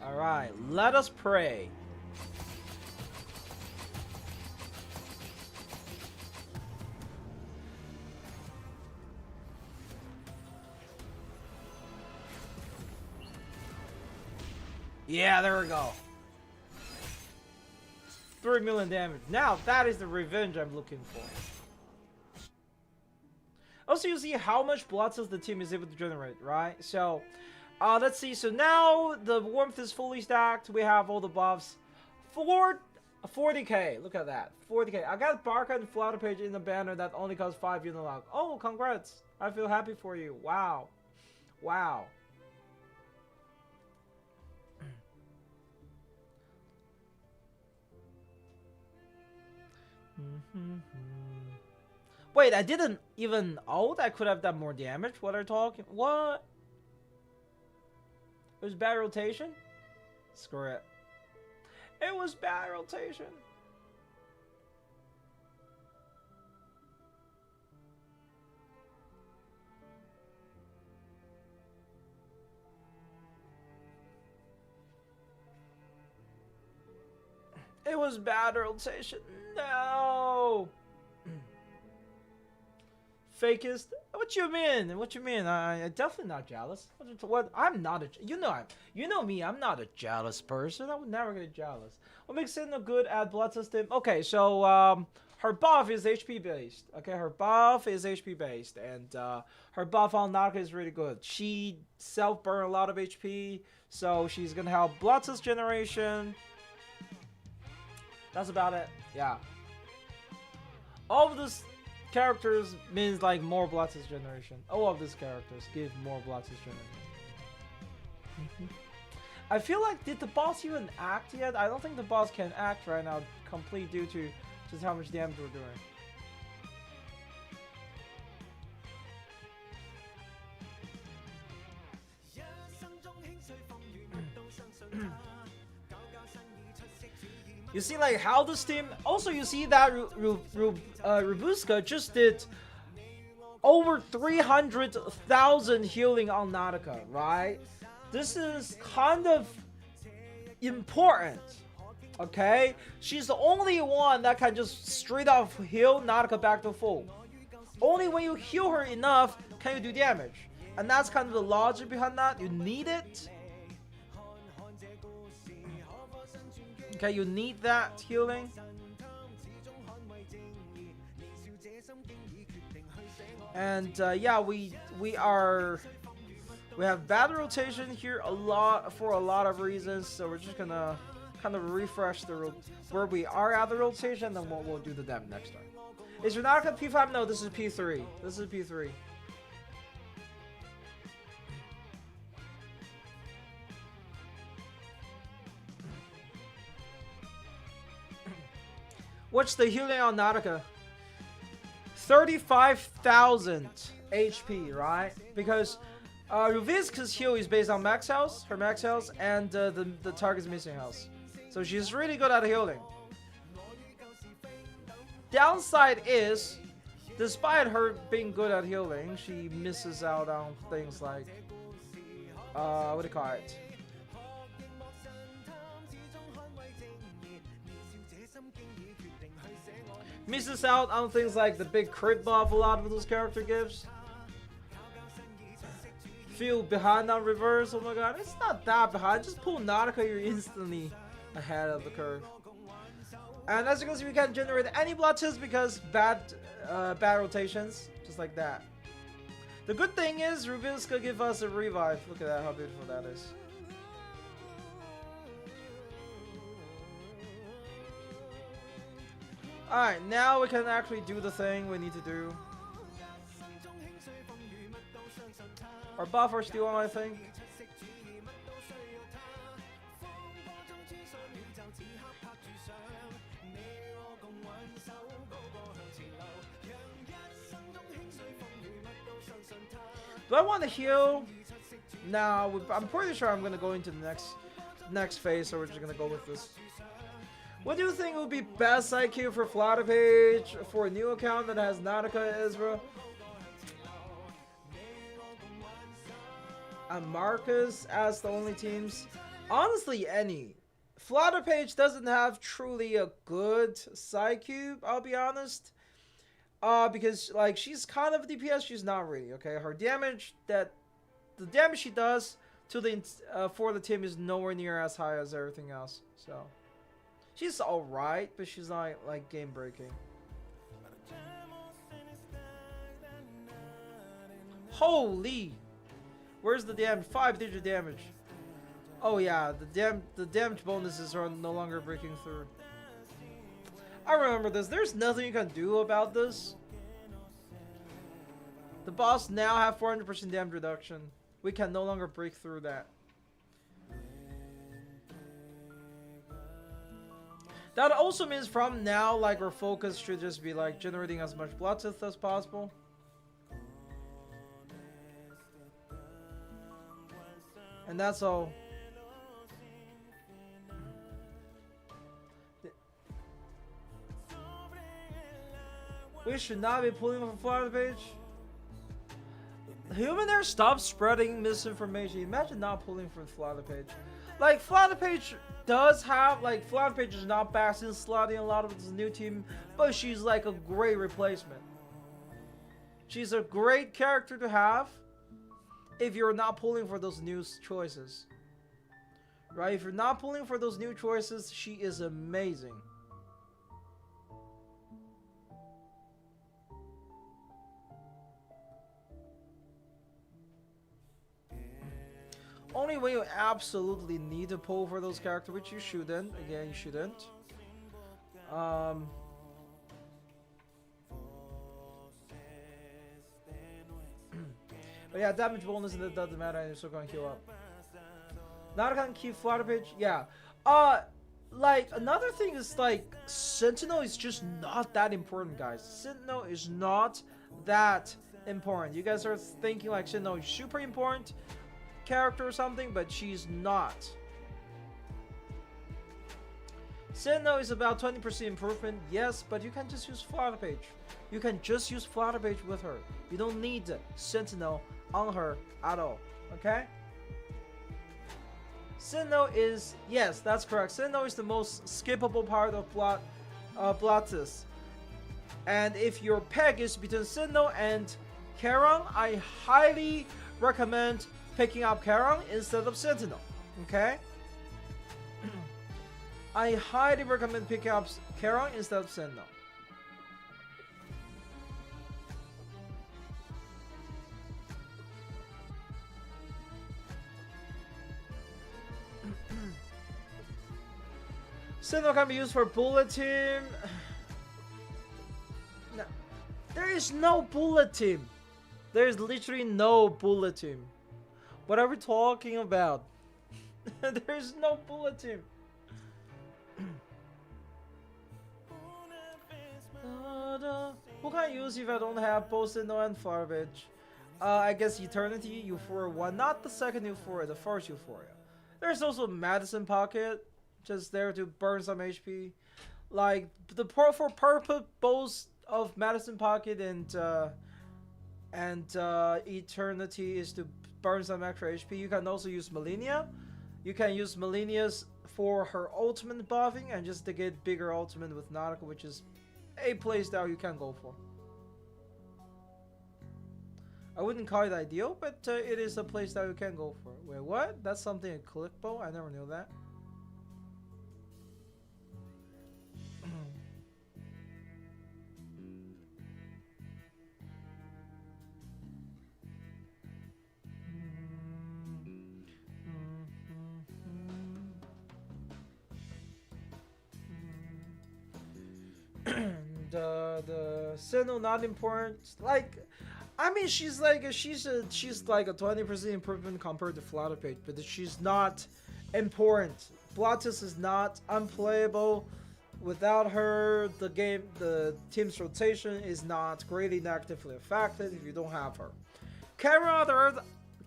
Alright, let us pray. Yeah, there we go. 3 million damage. Now that is the revenge I'm looking for. Also, you see how much blood cells the team is able to generate, right? So, let's see. So now the warmth is fully stacked. We have all the buffs. 40k. Look at that. 40k. I got Barca and Flutter Page in the banner that only costs 5 unit log. Oh, congrats. I feel happy for you. Wow. Wow. Wait, I didn't even ult? I could have done more damage? What are you talking? What? It was bad rotation? Screw it. It was bad rotation. It was bad rotation. No. Fakest? What you mean? What you mean? I'm definitely not jealous. What? I'm not a. You know me. I'm not a jealous person. I would never get jealous. What makes Sentinel good at blood system? Okay, so her buff is HP based. Okay, her buff is HP based, and her buff on Nautika is really good. She self burn a lot of HP, so she's gonna help blood cells generation. That's about it. Yeah. All of this characters means like more blood cells generation. All of these characters give more blood cells generation. I feel like, did the boss even act yet? I don't think the boss can act right now, complete due to just how much damage we're doing. You see, like, how this team... Also, you see that Rubuska just did over 300,000 healing on Nautika, right? This is kind of important, okay? She's the only one that can just straight off heal Nautika back to full. Only when you heal her enough can you do damage. And that's kind of the logic behind that. You need it. Okay, you need that healing. And yeah, we have bad rotation here for a lot of reasons. So we're just gonna kind of refresh where we are at the rotation, then we'll do the damage next time. Is Nautika P5? No, this is P3. This is P3. What's the healing on Nautika? 35,000 HP, right? Because Rubuska's heal is based on max health, her max health, and the target's missing health. So she's really good at healing. Downside is, despite her being good at healing, she misses out on things like, what do you call it? Misses out on things like the big crit buff a lot of those character gives. Feel behind on reverse, oh my god, it's not that behind, just pull Nautika, you're instantly ahead of the curve. And as you can see, we can't generate any blood cells because bad rotations, just like that. The good thing is, Rubuska give us a revive, look at that, how beautiful that is. Alright, now we can actually do the thing we need to do. Our buff are still on, I think. Do I want to heal? No, I'm pretty sure I'm going to go into the next phase, so we're just going to go with this. What do you think would be best IQ for Flutter Page for a new account that has Nautika, Ezra, and Marcus as the only teams? Honestly, any. Flutter Page doesn't have truly a good Psycube, I'll be honest. Because like she's kind of a DPS, she's not really, okay? Her damage, the damage she does to the for the team is nowhere near as high as everything else. So She's alright, but she's not like game breaking. Holy! Where's the damage? 5-digit damage. Oh yeah, the damage bonuses are no longer breaking through. I remember this. There's nothing you can do about this. The boss now have 400% damage reduction. We can no longer break through that. That also means from now, like, our focus should just be like generating as much blood test as possible. And that's all. We should not be pulling from Florida page. Human Air, stop spreading misinformation. Imagine not pulling from Florida page. Like, Florida page does have, like, Florida page is not back since slotting a lot of this new team, but she's like a great replacement. She's a great character to have if you're not pulling for those new choices. Right? If you're not pulling for those new choices, she is amazing. Only when you absolutely need to pull for those characters, which you shouldn't. Again, you shouldn't. But yeah, damage bonus, and it doesn't matter, and you're still gonna heal up. Not gonna keep flutter page. Yeah. Like, another thing is, like, Sentinel is just not that important, guys. Sentinel is not that important. You guys are thinking like Sentinel is super important character or something, but she's not. Sentinel is about 20% improvement, yes, but you can just use flutter page. You can just use flutter page with her. You don't need Sentinel on her at all, okay? Sentinel is, yes, that's correct. Sentinel is the most skippable part of Blottis. And if your peg is between Sentinel and Charon, I highly recommend picking up Charon instead of Sentinel, okay? I highly recommend picking up Charon instead of Sentinel. Sentinel can be used for bullet team. No, there is no bullet team. There is literally no bullet team. What are we talking about? There is no bullet team. Who can I use if I don't have both Sentinel and Farbage? I guess Eternity, Euphoria 1, not the second Euphoria, the first Euphoria. There's also Madison Pocket, just there to burn some HP. Like, the for purpose both of Madison Pocket and Eternity is to burn some extra HP. You can also use Malenia. You can use Malenia's for her ultimate buffing and just to get bigger ultimate with Nautica, which is a playstyle you can go for. I wouldn't call it ideal, but it is a playstyle you can go for. Wait, what? That's something a clickable? I never knew that. The Sentinel not important. Like, I mean, she's like a 20% improvement compared to Flutter Page, but she's not important. Blottis is not unplayable. Without her, the team's rotation is not greatly negatively affected if you don't have her.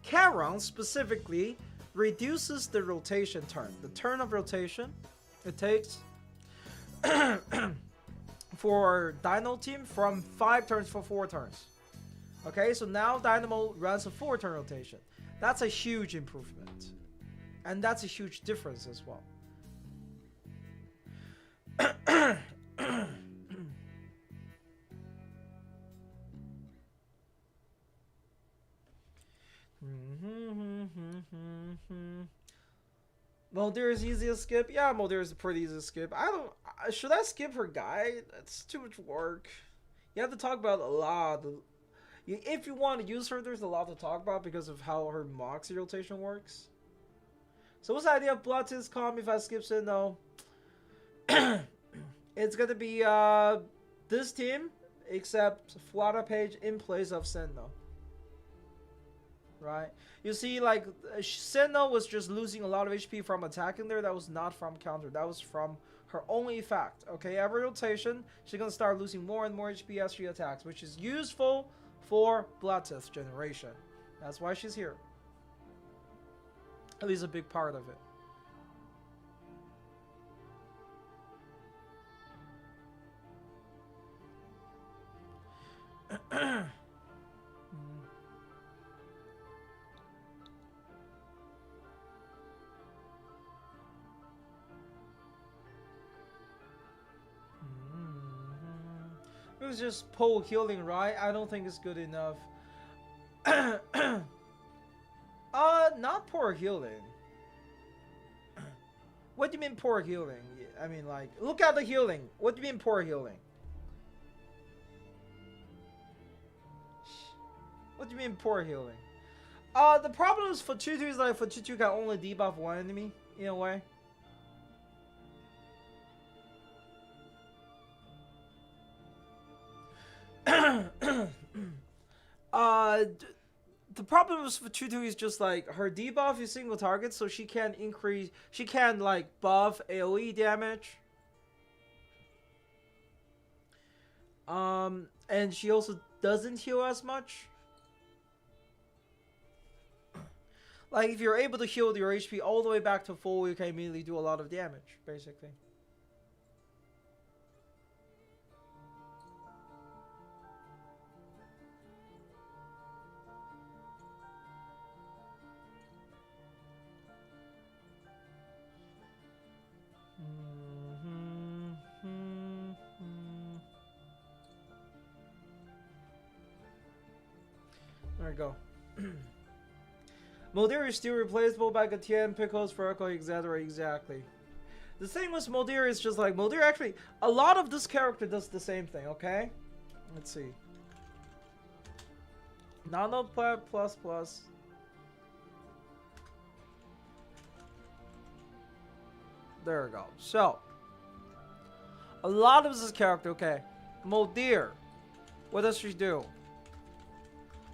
Charon specifically reduces the rotation turn. The turn of rotation it takes for Dino team from 5 turns for 4 turns. Okay, so now Dynamo runs a 4-turn rotation. That's a huge improvement. And that's a huge difference as well. Moldir is easy to skip. Yeah, Moldir is pretty easy to skip. I don't. Should I skip her guide? That's too much work. You have to talk about a lot. If you want to use her, there's a lot to talk about because of how her Moxie rotation works. So what's the idea of Blood's Calm if I skip Sinnoh? It's gonna be this team, except Flutter Page in place of Sinnoh. Right? You see, like, Sinnoh was just losing a lot of HP from attacking there. That was not from counter. That was from her own effect. Okay, every rotation, she's gonna start losing more and more HP as she attacks, which is useful for Bloodtooth generation. That's why she's here. At least a big part of it. It was just pull healing, right? I don't think it's good enough. Not poor healing. What do you mean poor healing? I mean, like, look at the healing. What do you mean poor healing? What do you mean poor healing? The problem is for Tutu is like for Tutu can only debuff one enemy in a way. The problem is for Tutu is just like her debuff is single target, so she can increase, she can like buff AoE damage. And she also doesn't heal as much. Like if you're able to heal your HP all the way back to full, you can immediately do a lot of damage, basically. There we go. Moldir is still replaceable by Gatien, Pickles, Furko, etc. Exactly. The thing with Moldir is just like, Moldir actually, a lot of this character does the same thing, okay? Let's see. Nano plus plus. There we go. So, a lot of this character, okay. Moldir, what does she do?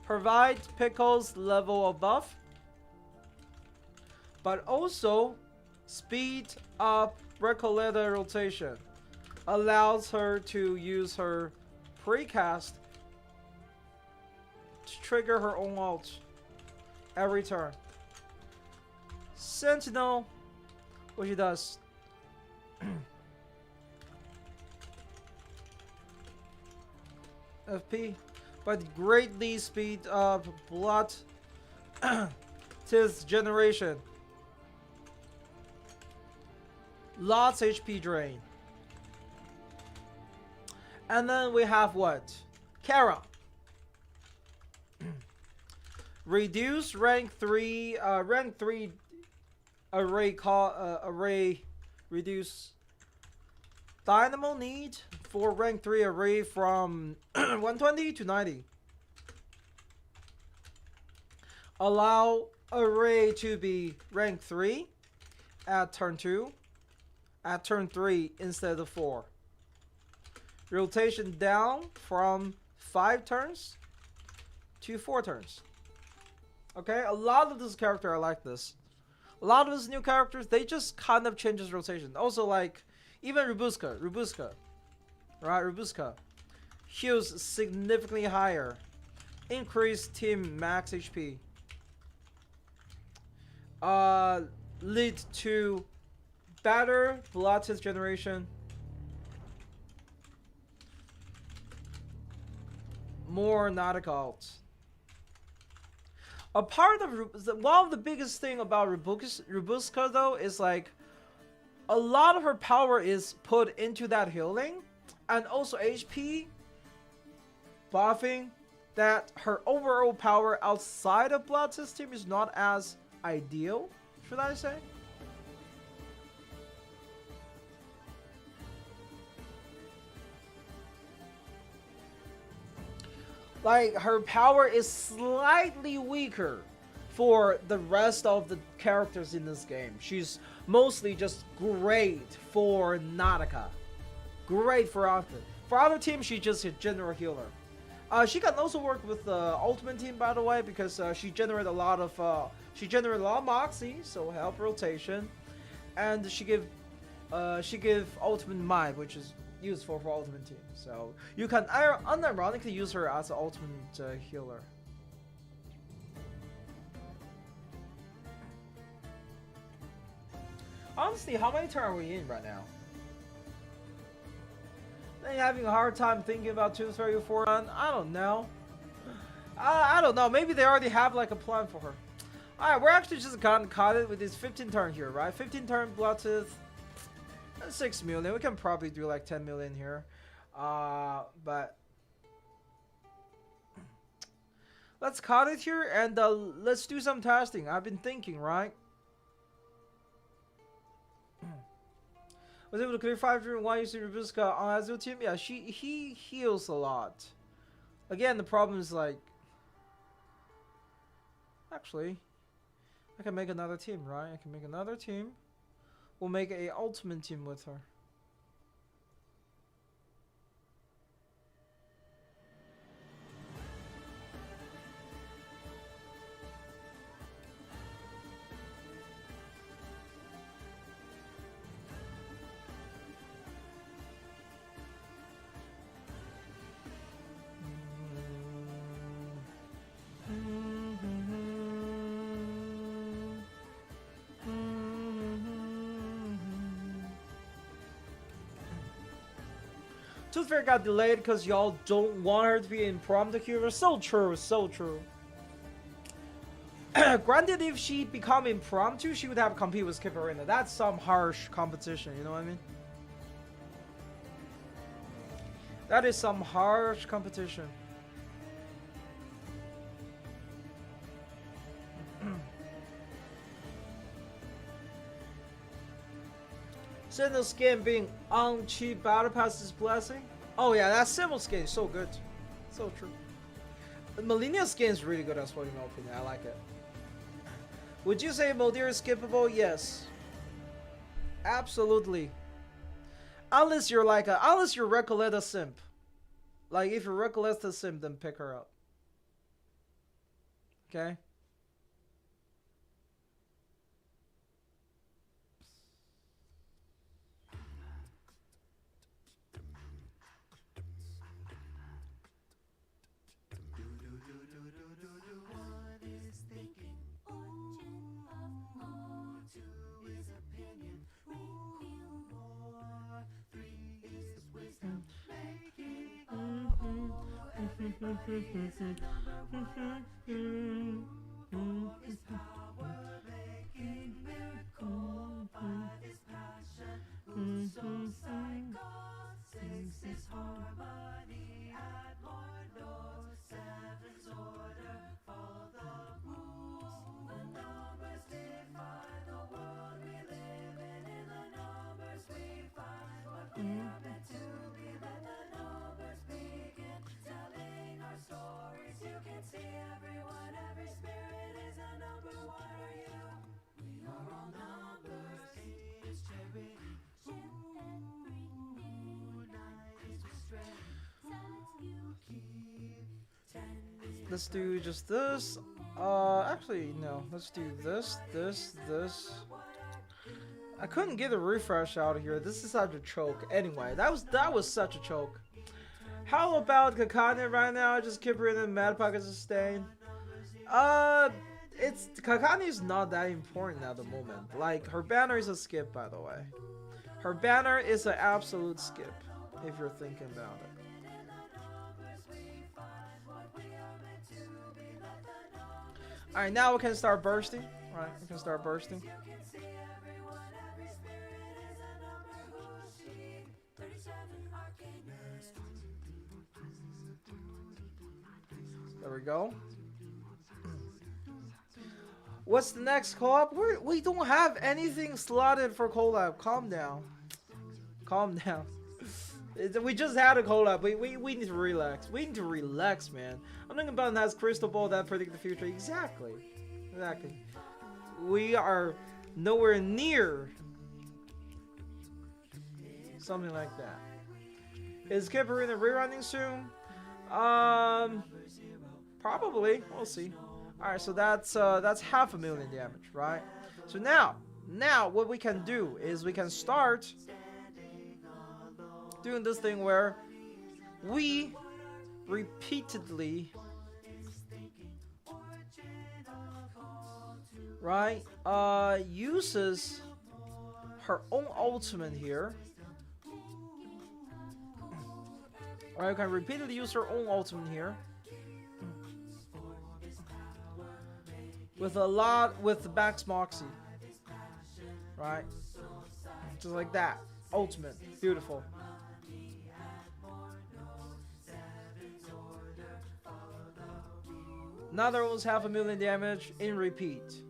Provide Pickles level of buff, but also speed up Recoleta rotation. Allows her to use her precast to trigger her own ult every turn. Sentinel, what she does. FP, but greatly speed up blood tis generation. Lots HP drain. And then we have what? Kara. Reduce rank 3 array reduce dynamo need for rank 3 array from 120 to 90. Allow array to be rank 3 at turn 2, at turn 3 instead of 4. Rotation down from 5 turns to 4 turns. Okay, a lot of this character are like this. A lot of these new characters, they just kind of changes rotation. Also, like, even Rubuska, right? Rubuska heals significantly higher. Increase team max HP. Lead to better blood test generation. More Nautica ults. A part of one of the biggest thing about Rubuska though is like a lot of her power is put into that healing and also HP buffing, that her overall power outside of blood system is not as ideal, should I say? Like her power is slightly weaker for the rest of the characters in this game. She's mostly just great for Nautica. Great for other. For other teams, she's just a general healer. She can also work with the ultimate team, by the way, because she generated a lot of moxie, so help rotation, and she give ultimate might, which is useful for ultimate team. So you can unironically use her as an ultimate healer. Honestly, how many turns are we in right now? Then you're having a hard time thinking about 2, 3, or 4 run? I don't know. I don't know. Maybe they already have like a plan for her. Alright, we're actually just gotten caught it with this 15 turn here, right? 15 turn Bloodtooth. 6 million. We can probably do like 10 million here. But let's cut it here and let's do some testing. I've been thinking, right? Was able to clear 5 during one using Rubuska on Azul team. Yeah, he heals a lot. Again, the problem is like, actually, I can make another team, right? I can make another team. We'll make a ultimate team with her. Tooth Fairy got delayed because y'all don't want her to be impromptu cure. So true, so true. Granted, if she become impromptu, she would have to compete with Skip Arena. That's some harsh competition, you know what I mean? That is some harsh competition. Sentinel skin being on cheap battle pass is blessing. Oh yeah, that Symbol skin is so good. So true. The Millennial skin is really good as well, in my opinion. I like it. Would you say Moldir is skippable? Yes. Absolutely. Unless you're like unless you're Recoleta simp. Like if you're Recoleta simp, then pick her up. Okay? Let's do just this. Actually, no. Let's do this, this, this. I couldn't get a refresh out of here. This is such a choke. Anyway, that was such a choke. How about Kakane right now? Just keep her in the Mad Pocket Sustain. It's Kakane is not that important at the moment. Like her banner is a skip, by the way. Her banner is an absolute skip, if you're thinking about it. Alright, now we can start bursting. Alright, we can start bursting. There we go. What's the next collab? We don't have anything slotted for collab. Calm down. Calm down. We just had a collab. We need to relax. We need to relax, man. I'm thinking about has crystal ball that predict the future. Exactly. Exactly. We are nowhere near something like that. Is Kipperina rerunning soon? Probably. We'll see. Alright, so that's 500,000 damage, right? So now what we can do is we can start doing this thing where we repeatedly, right, uses her own ultimate here. Right, we can repeatedly use her own ultimate here. With Max Moxie. Right? Just like that. Ultimate. Beautiful. Another was 500,000 damage in repeat.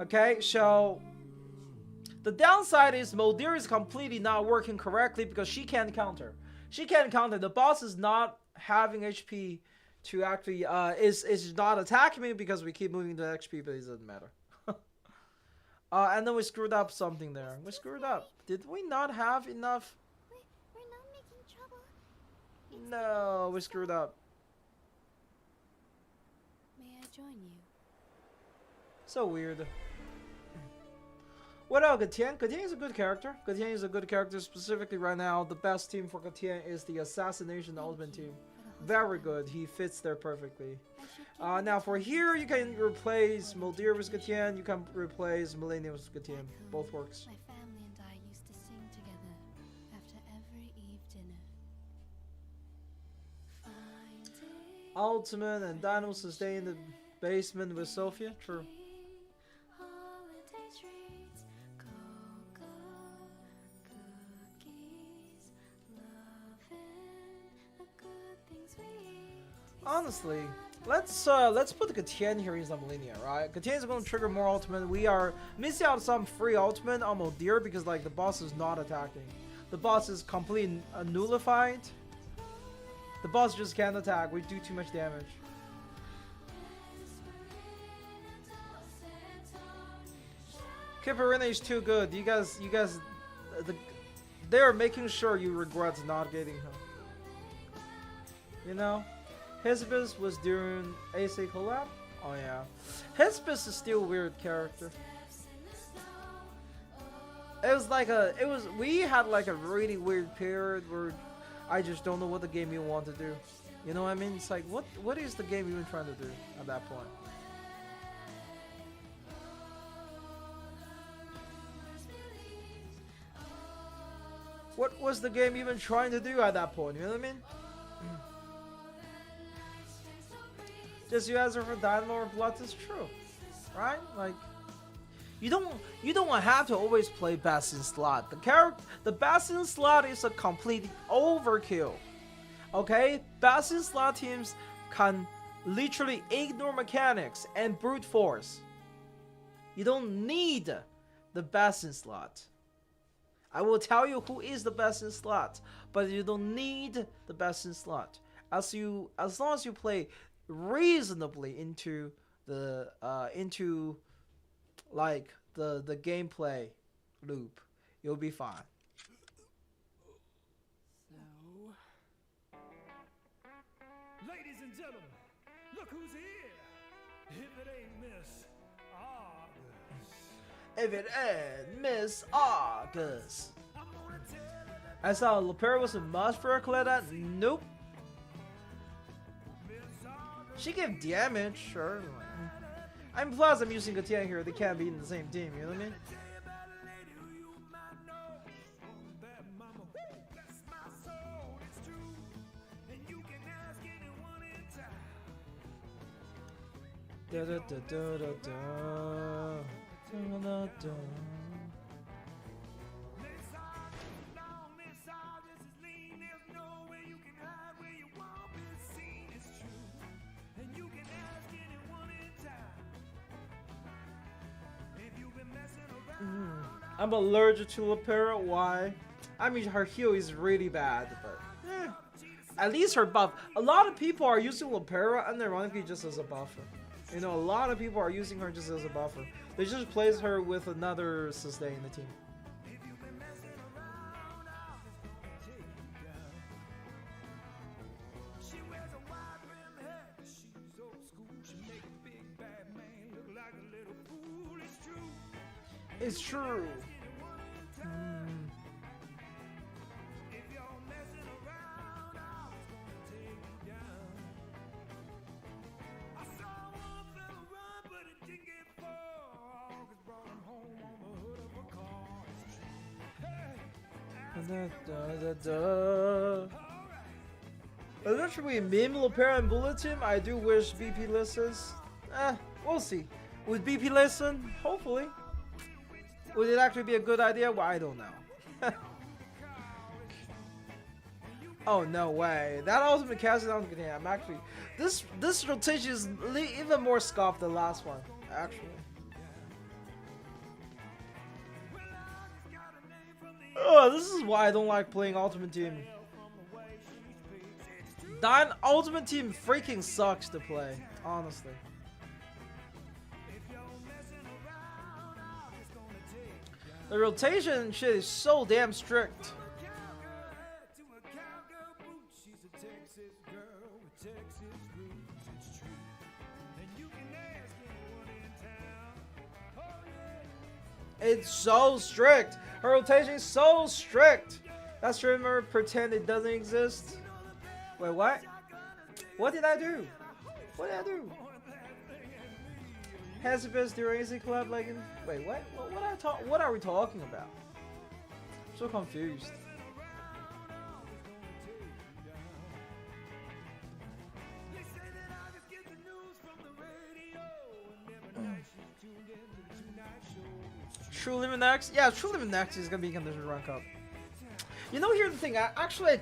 Okay, so the downside is Moldir is completely not working correctly because she can't counter. She can't counter. The boss is not having HP to actually is not attacking me because we keep moving the HP, but it doesn't matter. And then we screwed up something there. We screwed up. Did we not have enough?
We're not making trouble.
No, we screwed up.
May I join you?
So weird. What about Gatien? Gatien is a good character. Gatien is a good character. Specifically right now, the best team for Gatien is the Assassination Ultimate team. Very good. He fits there perfectly. Now for here, you can replace Moldir with Gatien. You can replace Millennium with Gatien. Both works.
My family and I used to sing together after every Eve dinner.
Ultimate and Dinos to stay in the basement with Sophia. True.
Holiday treats, cocoa, cookies, loving the good things we eat.
Honestly, let's put Gatien here in some linear, right? Gatien is going to trigger more ultimate. We are missing out some free ultimate on Moldir because like the boss is not attacking. The boss is completely nullified. The boss just can't attack. We do too much damage. Kipperina is too good. You guys, they're making sure you regret not getting him. You know? Hesbus was doing AC collab? Oh yeah. Hesbus is still a weird character. We had like a really weird period where I just don't know what the game you want to do. You know what I mean? It's like, what is the game even trying to do at that point? What was the game even trying to do at that point? You know what I mean? Just you answer for Dynamo or Blood is true, right? Like, you don't have to always play Bastion slot. The Bastion slot is a complete overkill. Okay, Bastion slot teams can literally ignore mechanics and brute force. You don't need the Bastion slot. I will tell you who is the Bastion slot, but you don't need the Bastion slot. As long as you play reasonably into the like the gameplay loop, you'll be fine.
So, ladies and gentlemen, look who's here. If it ain't Miss August.
If it ain't Miss August.
I'm gonna tell her that
I saw Lepera was a must for a Coletta. Nope.
Miss August.
She gave damage, sure. I'm plus I'm using Gatien here. They can't be in the same team. You know what I mean?
Tell you about a lady who you might know. Oh, that mama, bless my soul, it's true. And you can ask anyone in town.
Da da da da da da. Da da da.
Miss August, long Miss August is lean. There's nowhere you can hide where you won't be seen. It's true. And you can ask anyone in town. If you've been messing around.
I'm allergic to Lepera. Why? I mean, her heal is really bad, but at least her buff. A lot of people are using Lepera unironically just as a buffer. You know, a lot of people are using her just as a buffer. They just place her with another sustain in the team. It's true. Eventually, meme Lepera and Bullet Team. I do wish BP listens. We'll see. With BP listen, hopefully. Would it actually be a good idea? Well, I don't know. Oh no way! That ultimate casting down. Yeah, I'm actually this rotation is even more scoffed than the last one. Actually. Oh, this is why I don't like playing Ultimate Team. That Ultimate Team freaking sucks to play, honestly. The rotation shit is so damn strict. It's so strict. Her rotation is so strict. That streamer pretend it doesn't exist. Wait, what? What did I do? What did I do? Hesipus during Easy Club, like in, wait, what? What are we talking about? I'm so confused. True Limit Next? Yeah, True Limit Next is gonna be in Condition Rank Up. You know, here's the thing. I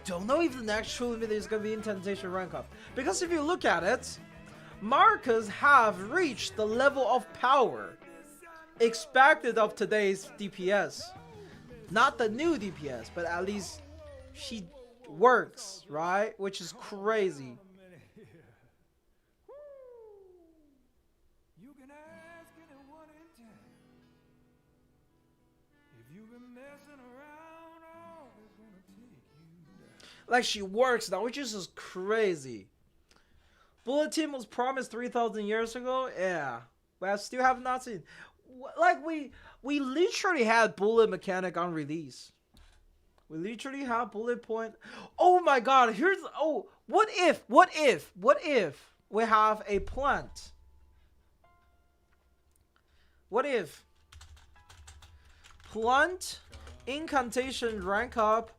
don't know if the next True Limit is gonna be in Temptation Rank Up, because if you look at it, markers have reached the level of power expected of today's DPS. Not the new DPS, but at least she works, right? Which is crazy. Like, she works now, which is just crazy. Bullet Team was promised 3,000 years ago, yeah, but I still have not seen. Like, we literally had bullet mechanic on release. We literally have bullet point. Oh my god, here's, oh, what if we have a plant? What if plant incantation rank up,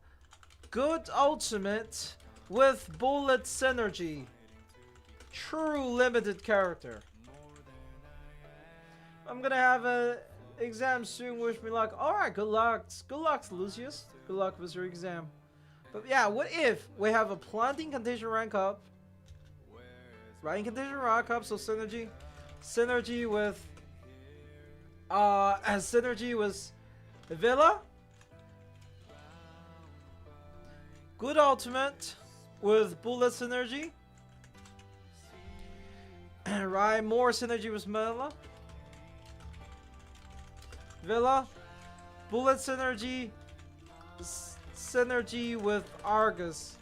good ultimate with bullet synergy, true limited character? I'm gonna have a exam soon. Wish me luck. All right, good luck. Good luck, Lucius. Good luck with your exam. But yeah, what if we have a plant incantation rank up, right? Incantation rank up, so synergy with synergy with Villa. Good ultimate with bullet synergy. Right, more synergy with Mela. Villa. Bullet synergy. Synergy with Argus.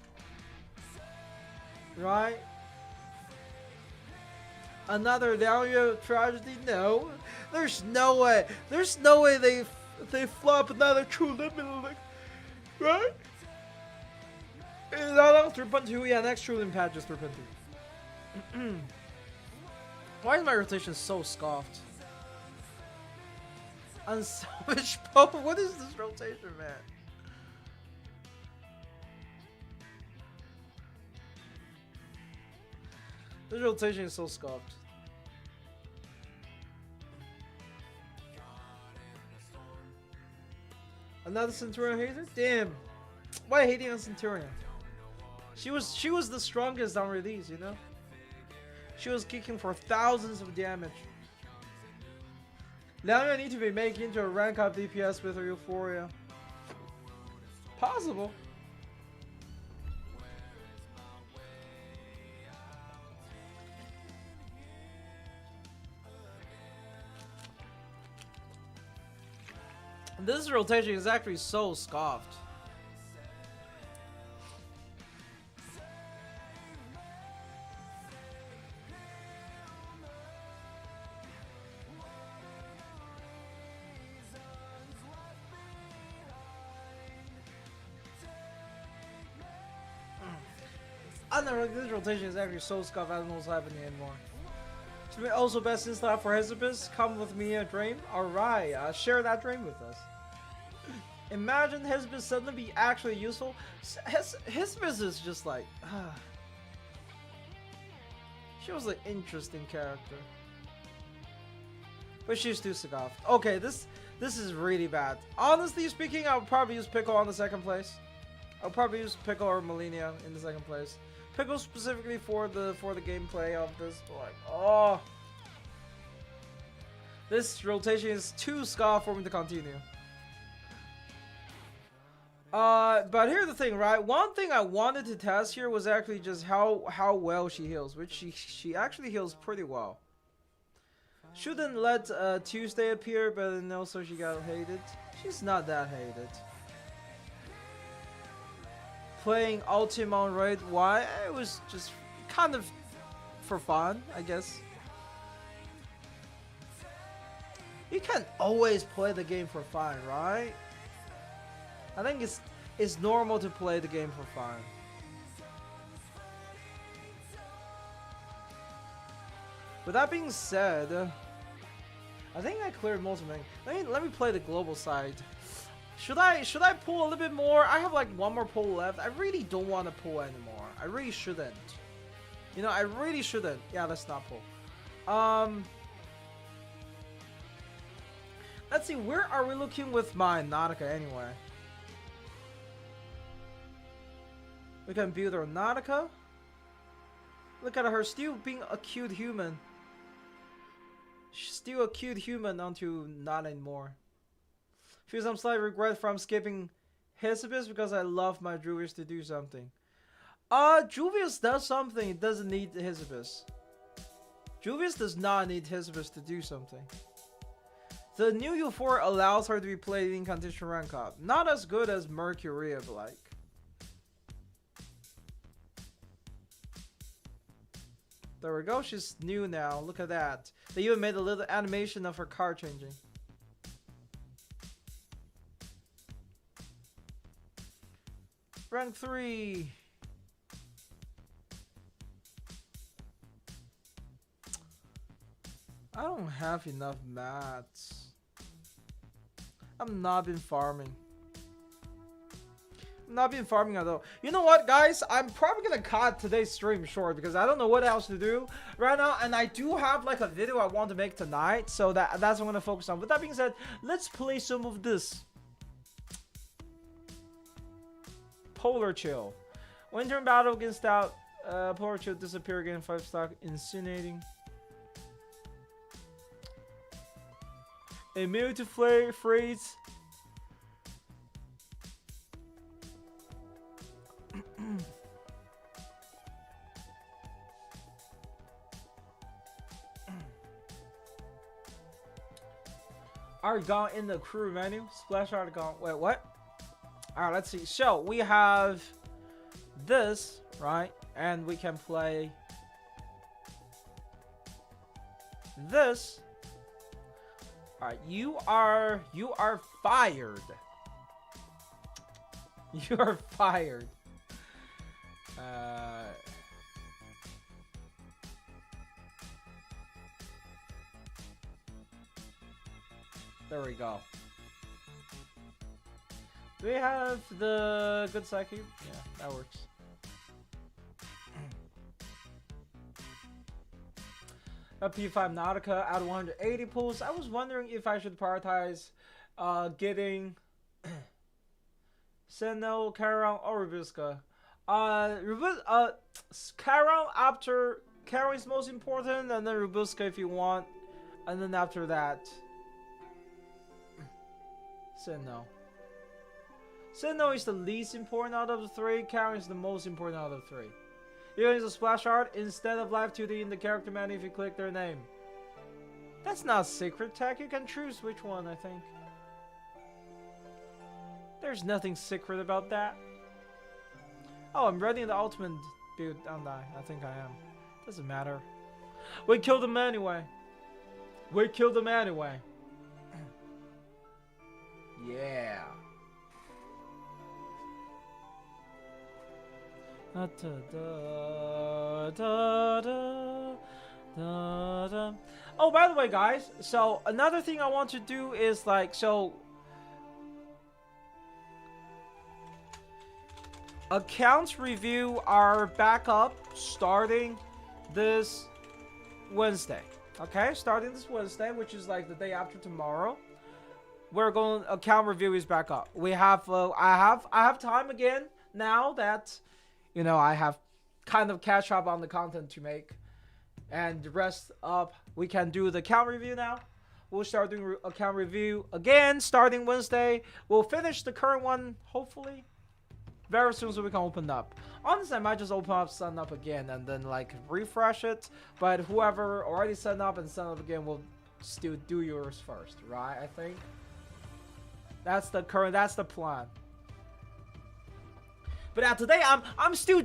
Right? Another Dahlia tragedy? No. There's no way. There's no way they flop another True Limit, right? Not on 3.2, yeah, next True Limit patch is 3.2. Why is my rotation so scoffed? Unselfish Pope? What is this rotation, man? This rotation is so scoffed. Another Centurion hater? Damn. Why hating on Centurion? She was the strongest on release, you know? She was kicking for thousands of damage. Now I need to be making into a rank up DPS with her Euphoria. Possible. This rotation is actually so scoffed. I don't know, this rotation is actually so scuffed, I don't know what's happening anymore. To me, also best in style for Hesibus, come with me a dream. Alright, share that dream with us. Imagine Hesibus suddenly be actually useful. Hesibus is just like, she was an interesting character. But she's too scoffed. Okay, this is really bad. Honestly speaking, I would probably use Pickle on the second place. I'll probably use Pickle or Melina in the second place. Pickle specifically for the gameplay of this, but like, oh, this rotation is too scoffed for me to continue. But here's the thing, right? One thing I wanted to test here was actually just how well she heals, which she actually heals pretty well. Shouldn't let Tuesday appear, but then also she got hated. She's not that hated. Playing Ultima on Raid, why? It was just kind of for fun, I guess. You can't always play the game for fun, right? I think it's normal to play the game for fun. With that being said, I think I cleared most of it. Let me play the global side. Should I pull a little bit more? I have like one more pull left. I really don't want to pull anymore. I really shouldn't. You know, I really shouldn't. Yeah, let's not pull. Let's see, where are we looking with my Nautica anyway? We can build our Nautica. Look at her still being a cute human. She's still a cute human until not anymore. Feel some slight regret from skipping Hesibus because I love my Juvius to do something. Juvius does something, it doesn't need Hesibus. Juvius does not need Hesibus to do something. The new U4 allows her to be played in competition rank up. Not as good as Mercuria, but like. There we go, she's new now, look at that. They even made a little animation of her car changing. Rank 3. I don't have enough mats. I've not been farming. Not been farming at all. You know what, guys? I'm probably gonna cut today's stream short because I don't know what else to do right now, and I do have like a video I want to make tonight, so that's what I'm gonna focus on. With that being said, let's play some of this. Polar Chill. Winter battle against that Polar Chill disappear again. 5 stock incinerating. Immune to freeze. Argon in the crew menu. Splash Argon. Wait, what? Alright, let's see. So, we have this, right? And we can play this. Alright, you are fired. You are fired. There we go. Do we have the good psyche? Yeah, that works. A P5 Nautica out of 180 pulls. I was wondering if I should prioritize getting Senno, Charon, or Rubuska. Charon after Charon is most important, and then Rubuska if you want, and then after that, Senno. Sentinel is the least important out of the three. Karen is the most important out of the three. You use a splash art instead of live 2D in the character menu if you click their name. That's not secret tech. You can choose which one, I think. There's nothing secret about that. Oh, I'm running the ultimate build, aren't I? I think I am. Doesn't matter. We killed him anyway. We killed him anyway. Yeah. Da, da, da, da, da, da. Oh, by the way, guys. So another thing I want to do is like accounts review are back up starting this Wednesday. Okay, starting this Wednesday, which is like the day after tomorrow. We're going account review is back up. We have I have time again now that you know I have kind of catch up on the content to make, and the rest up we can do the account review now. We'll start doing account review again starting Wednesday. We'll finish the current one hopefully very soon so we can open up. Honestly, I might just open up, sign up again, and then like refresh it. But whoever already signed up and sign up again will still do yours first, right? I think that's the plan. But today I'm still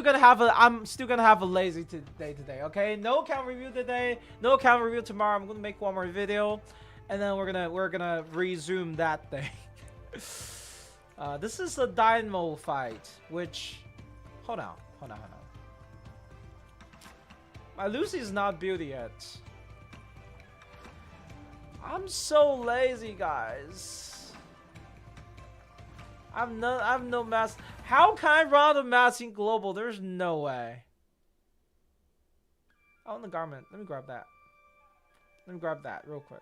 gonna have a lazy day today. Okay, no account review today, no account review tomorrow. I'm gonna make one more video, and then we're gonna resume that thing. This is a Dynamo fight, which... Hold on. My Lucy's not built yet. I'm so lazy, guys. I'm no mass. How can I run a mass in global? There's no way. Oh, the garment. Let me grab that. Real quick.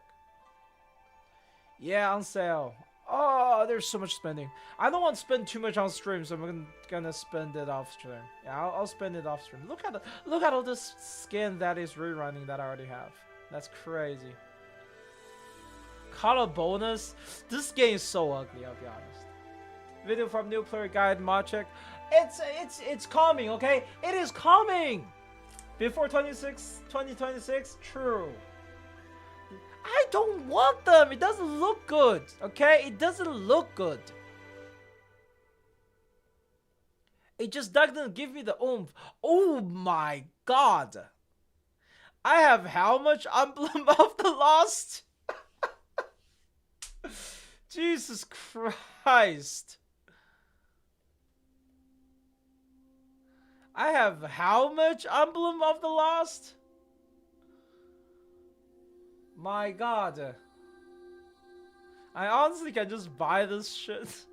Yeah, on sale. Oh, there's so much spending. I don't want to spend too much on stream, so I'm gonna spend it off stream. Yeah, I'll spend it off stream. Look at all this skin that is rerunning that I already have. That's crazy. Color bonus. This game is so ugly. I'll be honest. Video from new player guide mod check. It's coming. Okay, it is coming. Before 2026. True. I don't want them. It doesn't look good. Okay? It doesn't look good. It just doesn't give me the oomph. Oh my god. I have how much Emblem of the Lost? Jesus Christ. I have how much Emblem of the Lost? My god. I honestly can just buy this shit.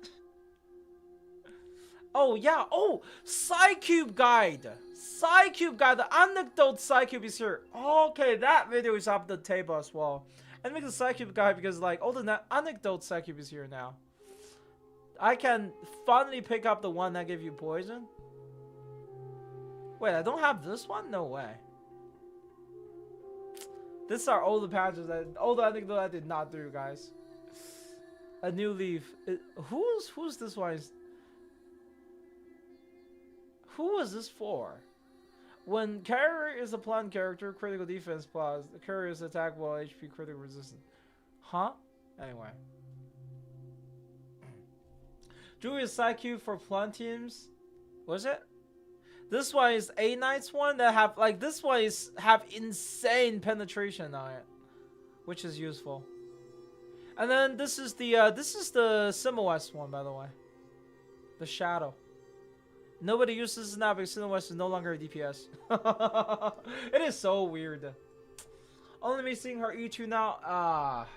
Oh yeah, oh! Psycube guide! The anecdote Psycube is here. Okay, that video is up the table as well. And make the Psycube guide because like all the anecdote Psycube is here now. I can finally pick up the one that gave you poison. Wait, I don't have this one? No way. These are all the patches all the anecdote I did not do, guys. A new leaf. Who's this one? Who is this for? When carrier is a plant character, critical defense plus. The carrier is attack while HP critical resistant. Huh? Anyway. Julius Psyche for plant teams. Was it? This one is A Knight's one that have like this one have insane penetration on it, which is useful. And then this is the Simawest one, by the way. The Shadow. Nobody uses this now because Simawest is no longer a DPS. It is so weird. Only me seeing her E2 now. Ah.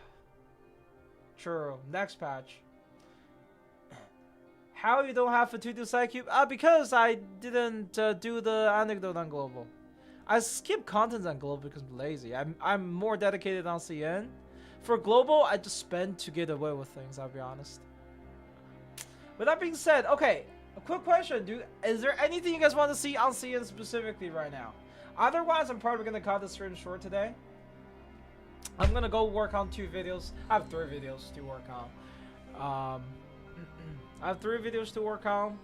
True. Next patch. How you don't have a 2-2 Psycube? Because I didn't do the anecdote on global. I skip content on global because I'm lazy. I'm more dedicated on CN. For global, I just spend to get away with things, I'll be honest. With that being said, okay, a quick question, dude. Is there anything you guys want to see on CN specifically right now? Otherwise, I'm probably gonna cut the stream short today. I'm gonna go work on 2 videos. I have 3 videos to work on. I have 3 videos to work on,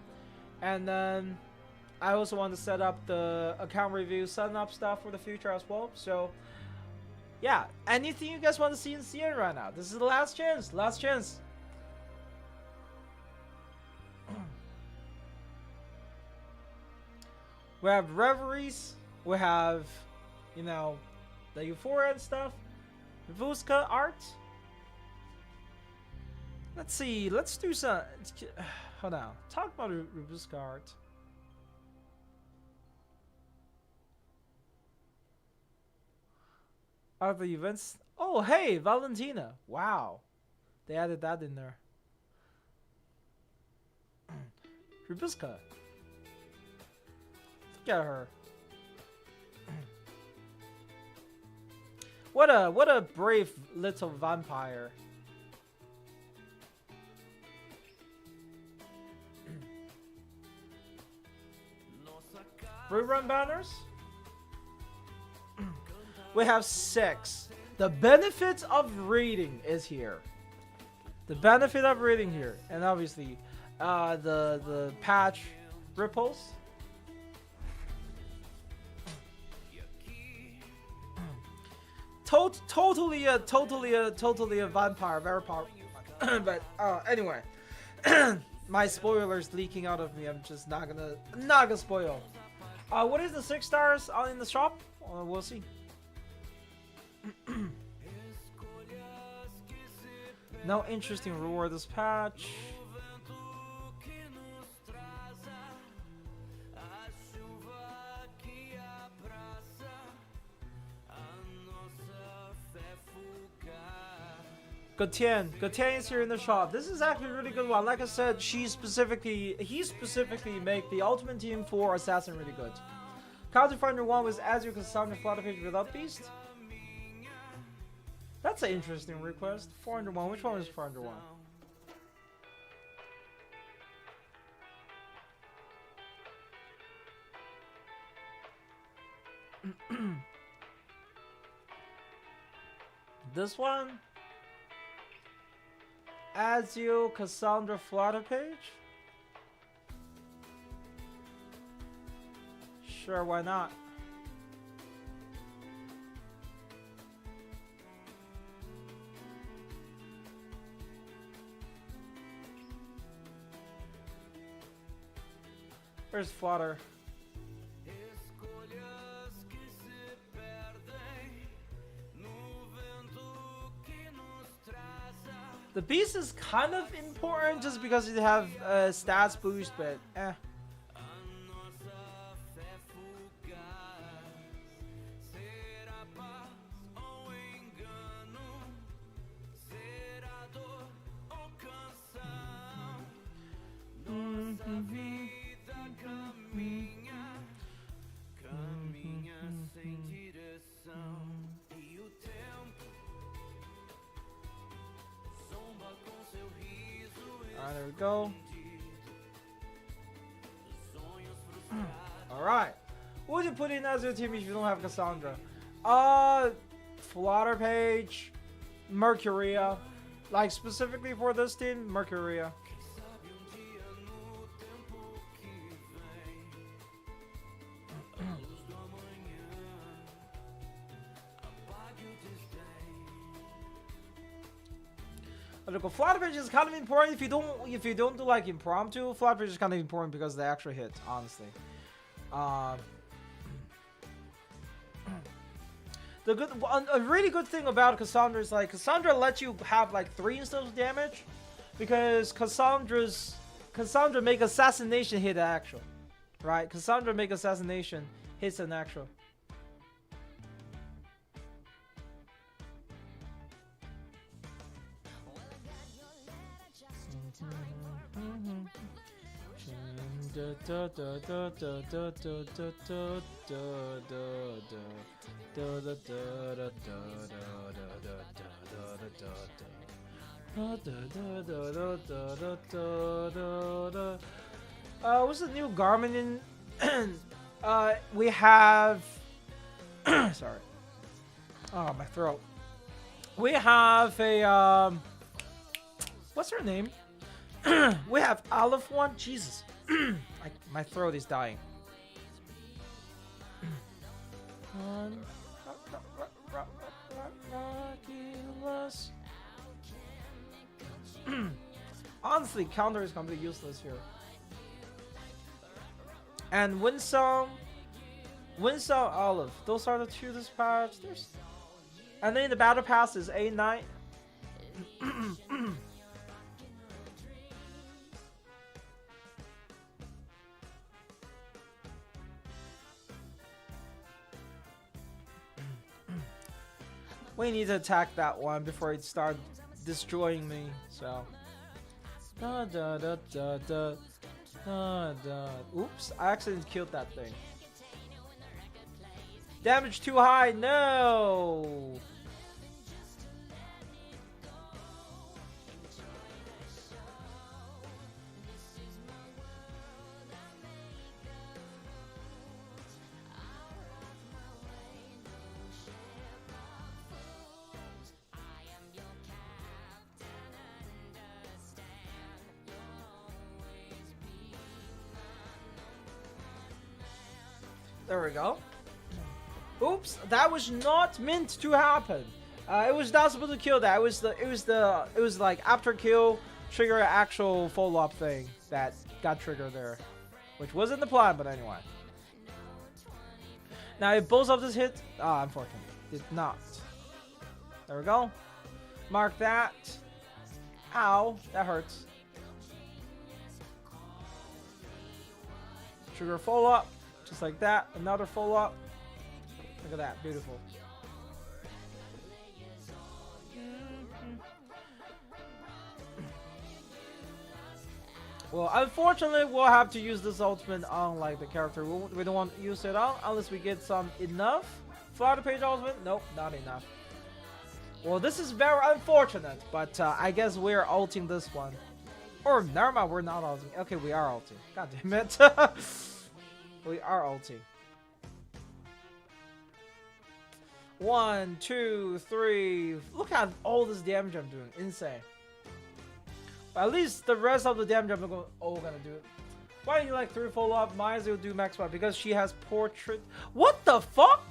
and then I also want to set up the account review, setting up stuff for the future as well. So yeah, anything you guys want to see in CN right now, this is the last chance. Last chance. We have Reveries, we have, you know, the Euphoria and stuff, Rubuska art. Let's see, let's do some, hold on, talk about Rubuska art. Are the events, oh hey, Valentina, wow, they added that in there. Rubuska. Look at her. What a brave little vampire. Rerun banners? We have 6. The benefit of reading is here. The benefit of reading here, and obviously, the patch ripples. Totally a vampire, very powerful. But anyway, my spoilers leaking out of me. I'm just not gonna spoil. What is the 6 stars in the shop? We'll see. No interesting reward this patch. Gutian is here in the shop. This is actually a really good one. Like I said, he specifically make the ultimate team for Assassin really good. Counter 401 was Azure Cassandra Flutter Page without Beast. That's an interesting request. 401. Which one is 401? This one? Azure Cassandra Flutter Page? Sure, why not? Where's Flutter? The beast is kind of important just because you have stats boost, but eh. Alright, there we go. Alright. What would you put in as your team if you don't have Cassandra? Flutter Page, Mercuria. Like specifically for this team, Mercuria. Look, Flutter Page is kind of important if you don't do like impromptu. Flutter Page is kind of important because they actually hit, honestly. A really good thing about Cassandra is like Cassandra lets you have like 3 instances of damage because Cassandra make assassination hit actual, right? Cassandra make assassination hits an actual. What's the new garment in? We have. Sorry. Oh, my throat. We have a. What's her name? We have Olive one. Jesus, my throat is dying. Honestly, counter is completely useless here. And Winsong, Olive. Those are the two dispatch. There's, and then the battle pass is A9. We need to attack that one before it starts destroying me. So. Da, da, da, da, da, da, da. Oops! I accidentally killed that thing. Damage too high. No. There we go. Oops, that was not meant to happen. It was not supposed to kill that. It was like after kill trigger actual follow up thing that got triggered there, which wasn't the plan, but anyway. Now if both of this hit, unfortunately, did not. There we go. Mark that. Ow, that hurts. Trigger follow up. Just like that, another follow-up. Look at that, beautiful. Well, unfortunately, we'll have to use this ultimate on like the character we don't want to use it on unless we get some enough. Fly the page ultimate? Nope, not enough. Well, this is very unfortunate, but I guess we're ulting this one. Or never mind, we're not ulting. Okay, we are ulting. God damn it. We are ulting. 1, 2, 3. Look at all this damage I'm doing. Insane. But at least the rest of the damage I'm gonna do it. Why do you like 3 follow up? Maya will do max fight because she has portrait. What the fuck?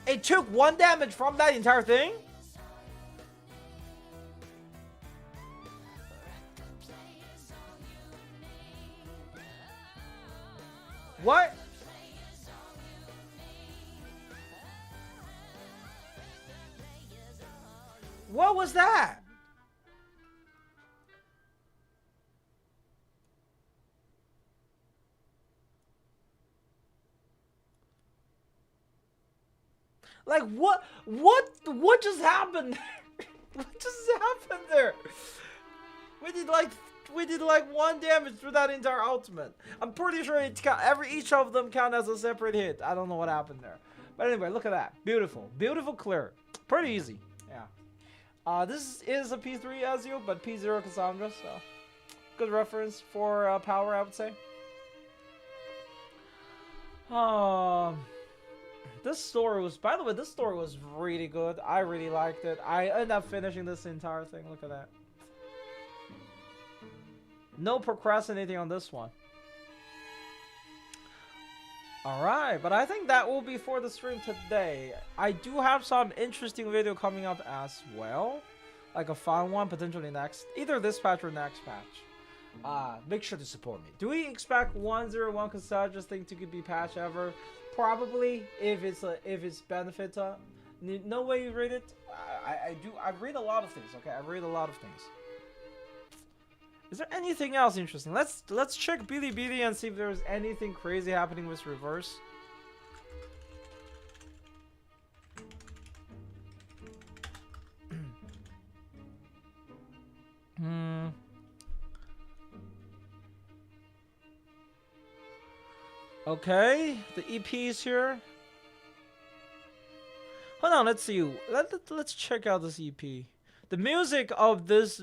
It took 1 damage from that entire thing? What? What was that? Like what just happened? What just happened there? We did like 1 damage through that entire ultimate. I'm pretty sure each of them count as a separate hit. I don't know what happened there. But anyway, look at that. Beautiful. Beautiful clear. Pretty easy. Yeah. This is a P3 Ezio, but P0 Cassandra, so good reference for power, I would say. This story was, by the way, this story was really good. I really liked it. I ended up finishing this entire thing. Look at that. No procrastinating on this one. Alright, but I think that will be for the stream today. I do have some interesting video coming up as well. Like a fun one, potentially next. Either this patch or next patch. Make sure to support me. Do we expect 101 Casadra's thing to be patched ever? Probably, if it's benefit. No way you read it. I read a lot of things, okay? I read a lot of things. Is there anything else interesting? Let's check Bilibili and see if there's anything crazy happening with reverse. Okay, the EP is here. Hold on, let's see. Let's check out this EP. The music of this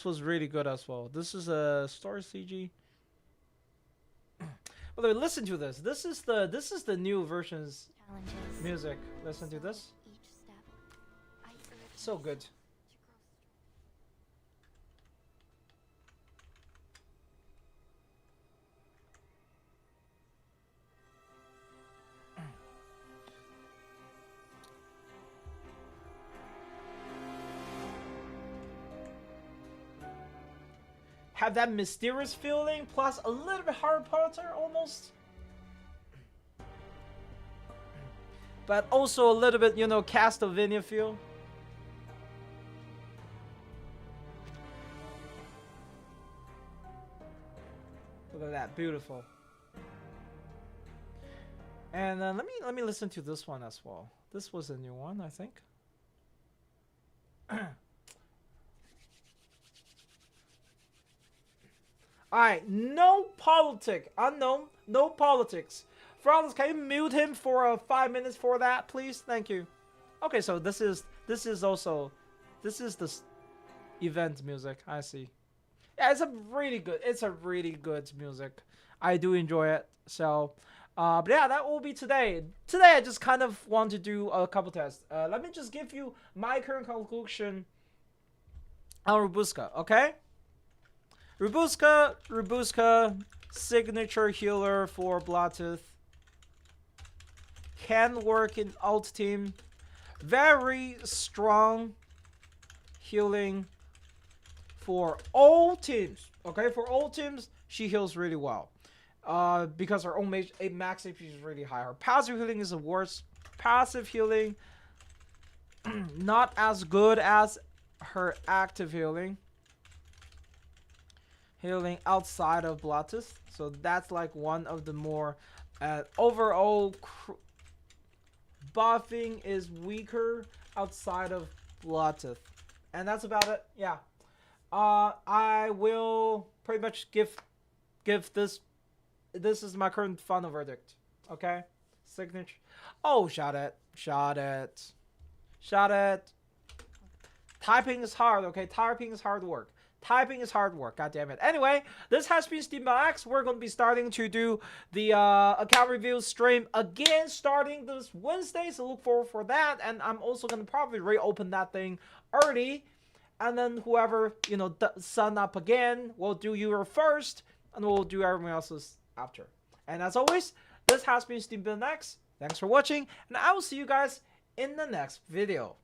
was really good as well. This is a story CG. By the way, listen to this. This is the new version's
Challenges.
music. Listen to this.
Each step, I urge
So
you
good.
to grow
Have that mysterious feeling, plus a little bit Harry Potter almost. But also a little bit, you know, Castlevania feel. Look at that, beautiful. And let me listen to this one as well. This was a new one, I think. Alright, no politic. Unknown, no politics. Franz, can you mute him for 5 minutes for that, please? Thank you. Okay, so this is also the event music. I see. Yeah, it's a really good music. I do enjoy it. So, but yeah, that will be today. Today, I just kind of want to do a couple tests. Let me just give you my current conclusion on Rubuska, okay? Rubuska, signature healer for Bloodtooth. Can work in ult team. Very strong healing for all teams. Okay, for all teams, she heals really well. Because her own max HP is really high. Her passive healing is the worst. Passive healing, not as good as her active healing. Healing outside of Bloodtooth. So that's like one of the more overall buffing is weaker outside of Bloodtooth. And that's about it. Yeah. I will pretty much give this is my current final verdict. Okay? Signature. Oh, shot it. Typing is hard, okay? Typing is hard work. God damn it. Anyway, this has been SteamedBunX. We're going to be starting to do the account review stream again starting this Wednesday. So look forward for that. And I'm also going to probably reopen that thing early. And then whoever, you know, sign up again, will do your first. And we'll do everyone else's after. And as always, this has been SteamedBunX. Thanks for watching. And I will see you guys in the next video.